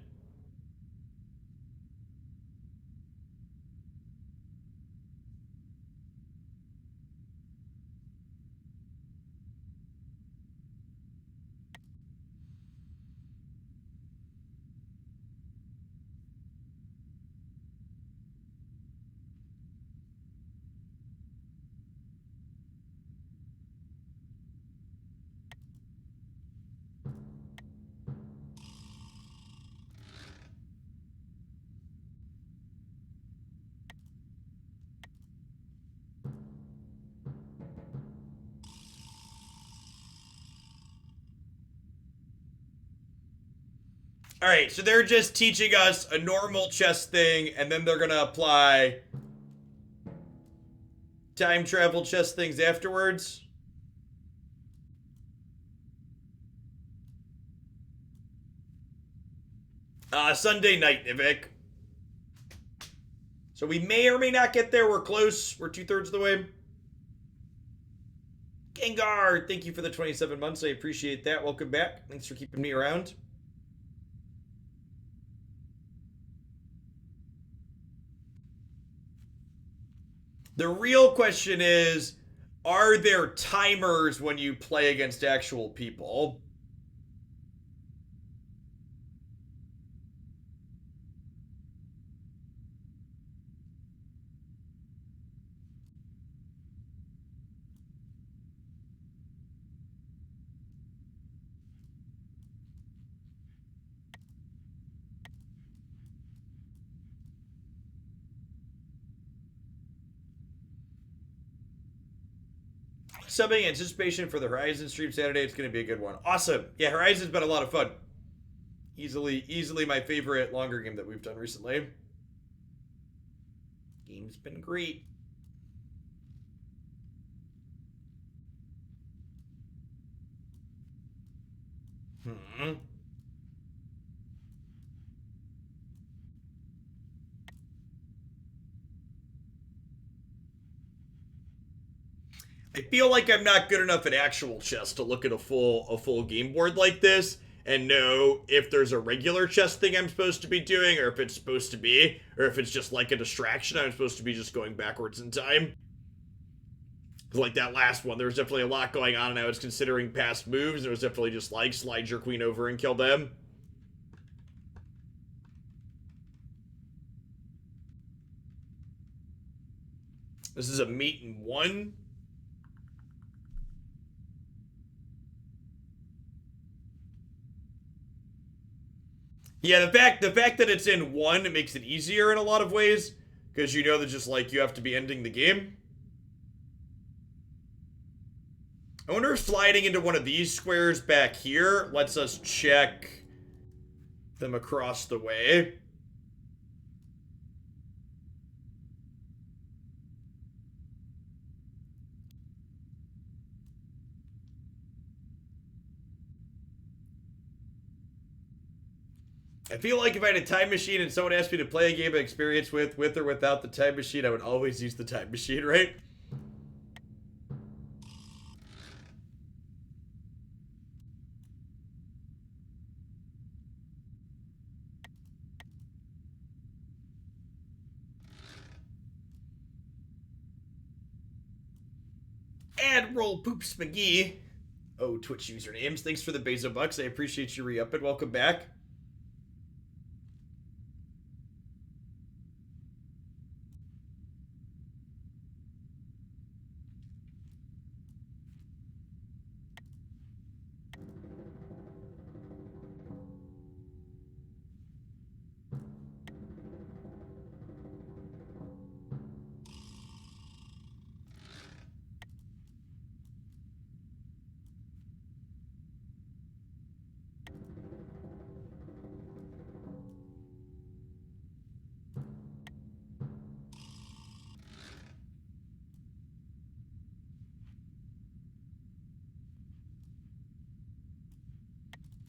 Alright, so they're just teaching us a normal chess thing, and then they're gonna apply time travel chess things afterwards. Sunday night, Nivik. So we may or may not get there. We're close. We're 2/3 of the way. Gengar, thank you for the 27 months. I appreciate that. Welcome back. Thanks for keeping me around. The real question is, are there timers when you play against actual people? Subbing anticipation for the Horizon stream Saturday. It's going to be a good one. Awesome. Yeah, Horizon's been a lot of fun. Easily my favorite longer game that we've done recently. Game's been great. I feel like I'm not good enough at actual chess to look at a full game board like this and know if there's a regular chess thing I'm supposed to be doing, or if it's supposed to be, or if it's just like a distraction. I'm supposed to be just going backwards in time. Because like that last one, there was definitely a lot going on, and I was considering past moves, and it was definitely just like slide your queen over and kill them. This is a mate in one. Yeah, the fact that it's in one, it makes it easier in a lot of ways, because you know that just like you have to be ending the game. I wonder if sliding into one of these squares back here lets us check them across the way. I feel like if I had a time machine and someone asked me to play a game of experience with or without the time machine, I would always use the time machine, right? Admiral Poops McGee. Oh, Twitch usernames. Thanks for the Bezo Bucks. I appreciate you re-upping. Welcome back.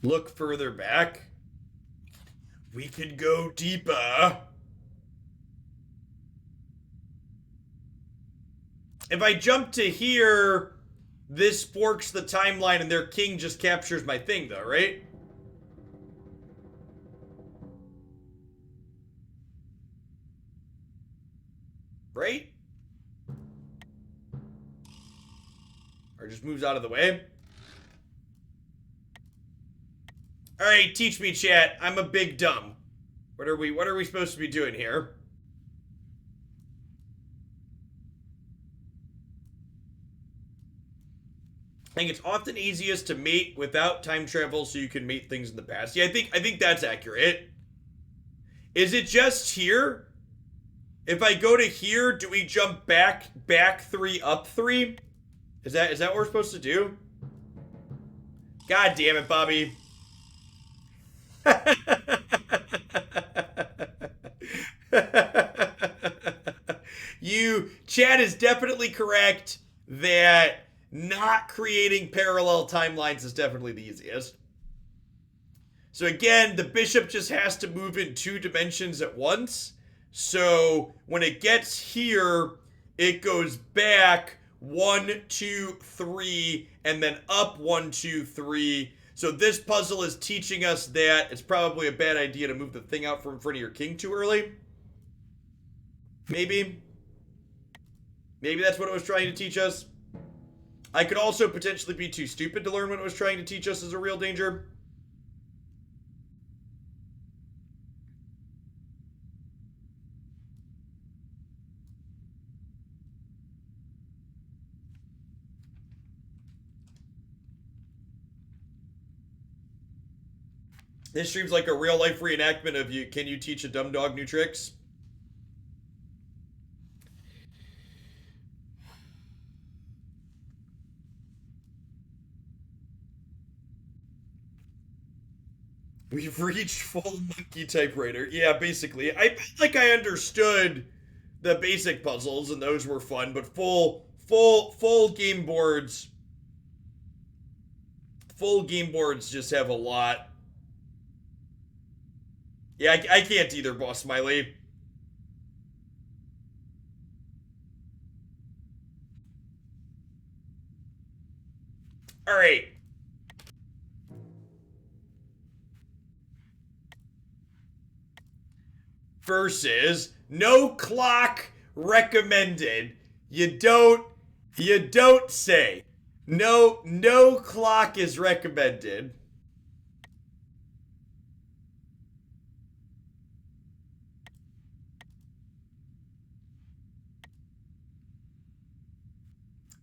Look further back. We could go deeper. If I jump to here, this forks the timeline and their king just captures my thing, though, right? Right? Or just moves out of the way. Alright, teach me, chat. I'm a big dumb. What are we supposed to be doing here? I think it's often easiest to mate without time travel so you can mate things in the past. Yeah, I think that's accurate. Is it just here? If I go to here, do we jump back 3, up 3? Is that what we're supposed to do? God damn it, Bobby. Chad is definitely correct that not creating parallel timelines is definitely the easiest. So again, the bishop just has to move in 2 dimensions at once. So when it gets here, it goes back 1, 2, 3, and then up 1, 2, 3. So this puzzle is teaching us that it's probably a bad idea to move the thing out from in front of your king too early. Maybe. Maybe that's what it was trying to teach us. I could also potentially be too stupid to learn what it was trying to teach us is a real danger. This stream's like a real life reenactment of you. Can you teach a dumb dog new tricks? We've reached full monkey typewriter. Yeah, basically. I felt like I understood the basic puzzles and those were fun, but full game boards. Full game boards just have a lot. Yeah, I can't either, Boss Smiley. All right. Versus no clock recommended. You don't say. No clock is recommended.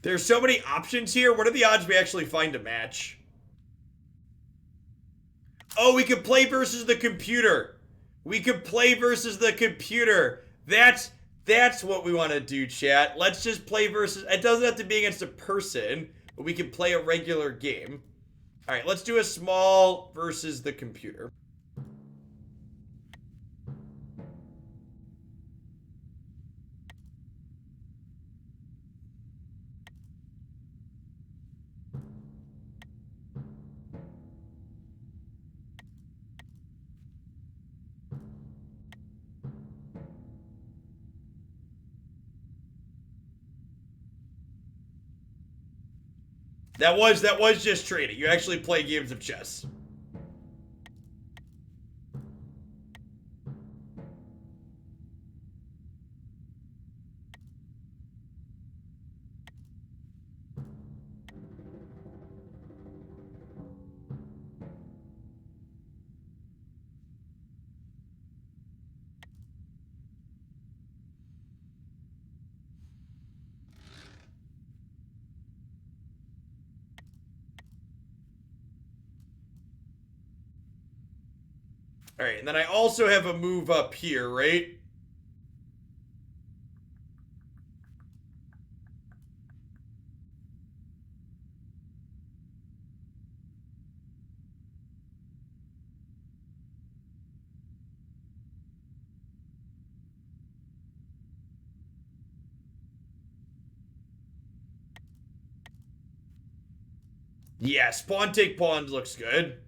There's so many options here. What are the odds we actually find a match? Oh, we could play versus the computer. We could play versus the computer. That's what we want to do, chat. Let's just play versus. It doesn't have to be against a person, but we can play a regular game. All right, let's do a small versus the computer. That was just trading. You actually play games of chess. All right, and then I also have a move up here, right? Yes, pawn take pawn looks good.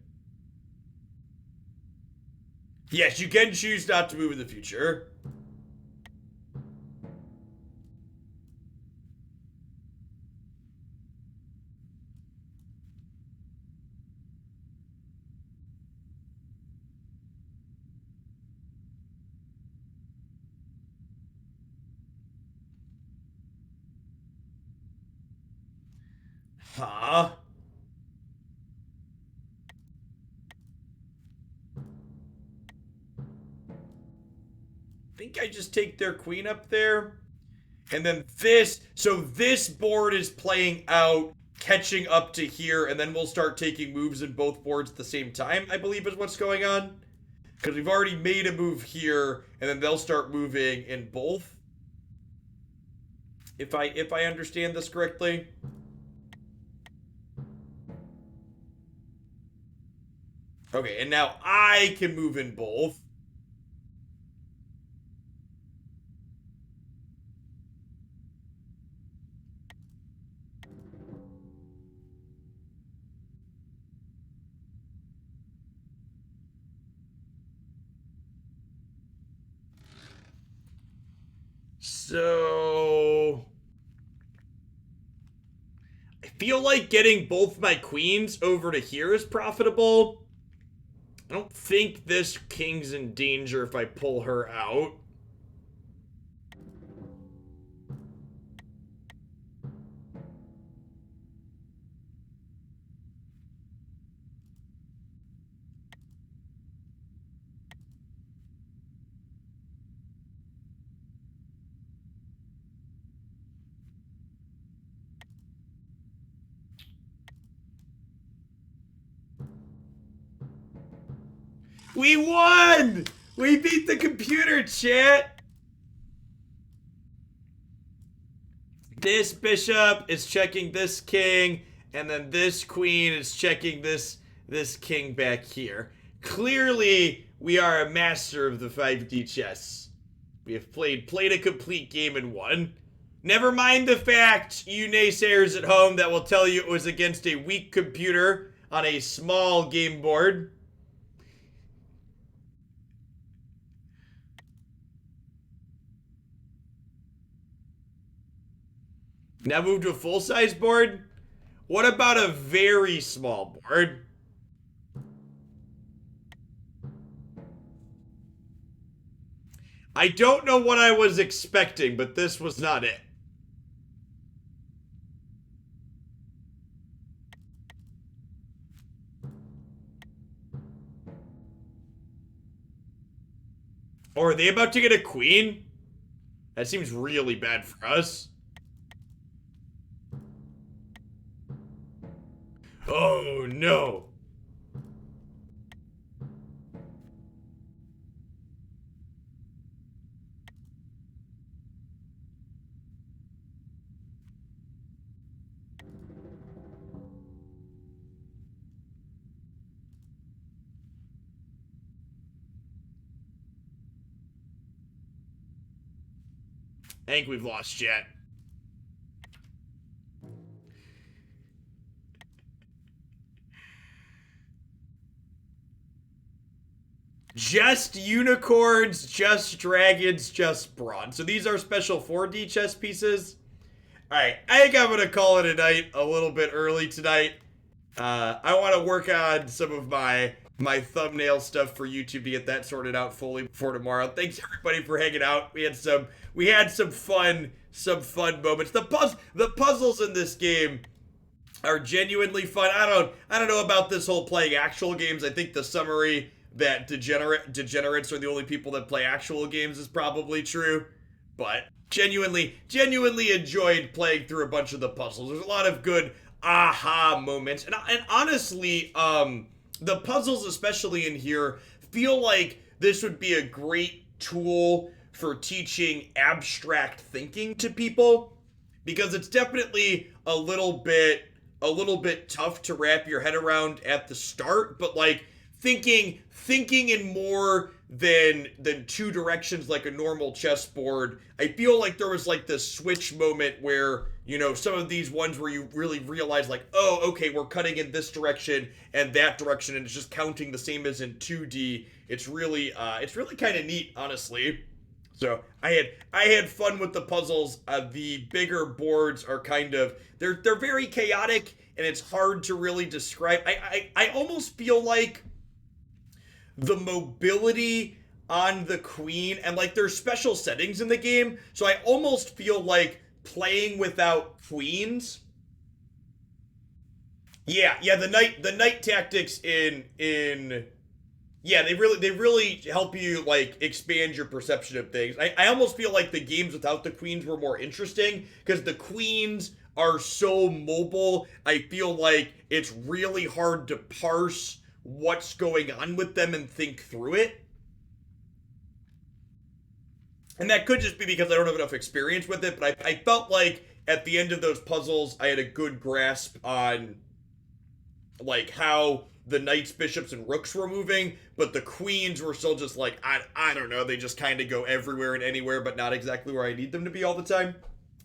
Yes, you can choose not to move in the future. Huh? I think I just take their queen up there. And then this board is playing out, catching up to here, and then we'll start taking moves in both boards at the same time, I believe is what's going on. Because we've already made a move here, and then they'll start moving in both. If I understand this correctly. Okay, and now I can move in both. So I feel like getting both my queens over to here is profitable. I don't think this king's in danger if I pull her out. We won! We beat the computer, chat! This bishop is checking this king, and then this queen is checking this king back here. Clearly, we are a master of the 5D chess. We have played a complete game and won. Never mind the fact, you naysayers at home, that will tell you it was against a weak computer on a small game board. Now move to a full-size board? What about a very small board? I don't know what I was expecting, but this was not it. Or are they about to get a queen? That seems really bad for us. Oh no. I think we've lost Jet. Just unicorns, just dragons, just bronze. So these are special 4D chess pieces. Alright, I think I'm going to call it a night a little bit early tonight. I want to work on some of my thumbnail stuff for YouTube to get that sorted out fully before tomorrow. Thanks everybody for hanging out. We had some fun moments. The puzzles in this game are genuinely fun. I don't know about this whole playing actual games. I think the summary that degenerates are the only people that play actual games is probably true. But genuinely enjoyed playing through a bunch of the puzzles. There's a lot of good aha moments. And honestly, the puzzles, especially in here, feel like this would be a great tool for teaching abstract thinking to people, because it's definitely a little bit tough to wrap your head around at the start, but like thinking in more than two directions like a normal chessboard. I feel like there was like this switch moment where, you know, some of these ones where you really realize like, oh, okay, we're cutting in this direction and that direction, and it's just counting the same as in 2D. It's really kind of neat, honestly. So I had fun with the puzzles. The bigger boards are kind of they're very chaotic, and it's hard to really describe. I almost feel like the mobility on the queen, and like there's special settings in the game, so I almost feel like playing without queens. Yeah, the knight tactics in yeah, they really help you like expand your perception of things. I almost feel like the games without the queens were more interesting because the queens are so mobile. I feel like it's really hard to parse what's going on with them and think through it. And that could just be because I don't have enough experience with it, but I felt like at the end of those puzzles, I had a good grasp on like how the knights, bishops, and rooks were moving, but the queens were still just like, I don't know, they just kind of go everywhere and anywhere, but not exactly where I need them to be all the time.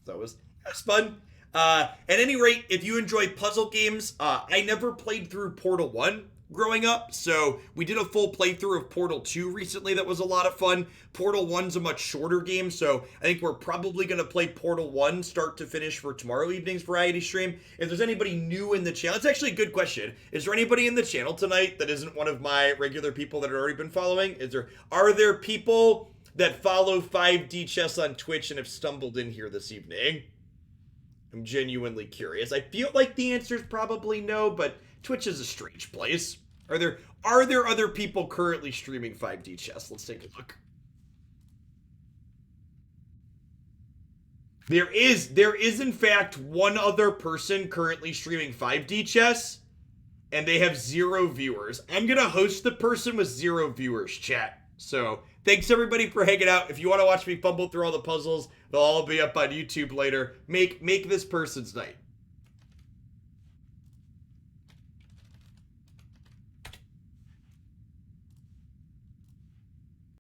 So it was fun. At any rate, if you enjoy puzzle games, I never played through Portal 1, growing up, so we did a full playthrough of Portal 2 recently that was a lot of fun. Portal 1's a much shorter game, so I think we're probably going to play Portal 1 start to finish for tomorrow evening's variety stream. If there's anybody new in the channel, it's actually a good question. Is there anybody in the channel tonight that isn't one of my regular people that had already been following? Are there people that follow 5D Chess on Twitch and have stumbled in here this evening? I'm genuinely curious. I feel like the answer is probably no, but Twitch is a strange place. Are there other people currently streaming 5D chess? Let's take a look. There is in fact one other person currently streaming 5D chess, and they have 0 viewers. I'm gonna host the person with 0 viewers, chat. So thanks everybody for hanging out. If you want to watch me fumble through all the puzzles, they'll all be up on YouTube later. Make this person's night.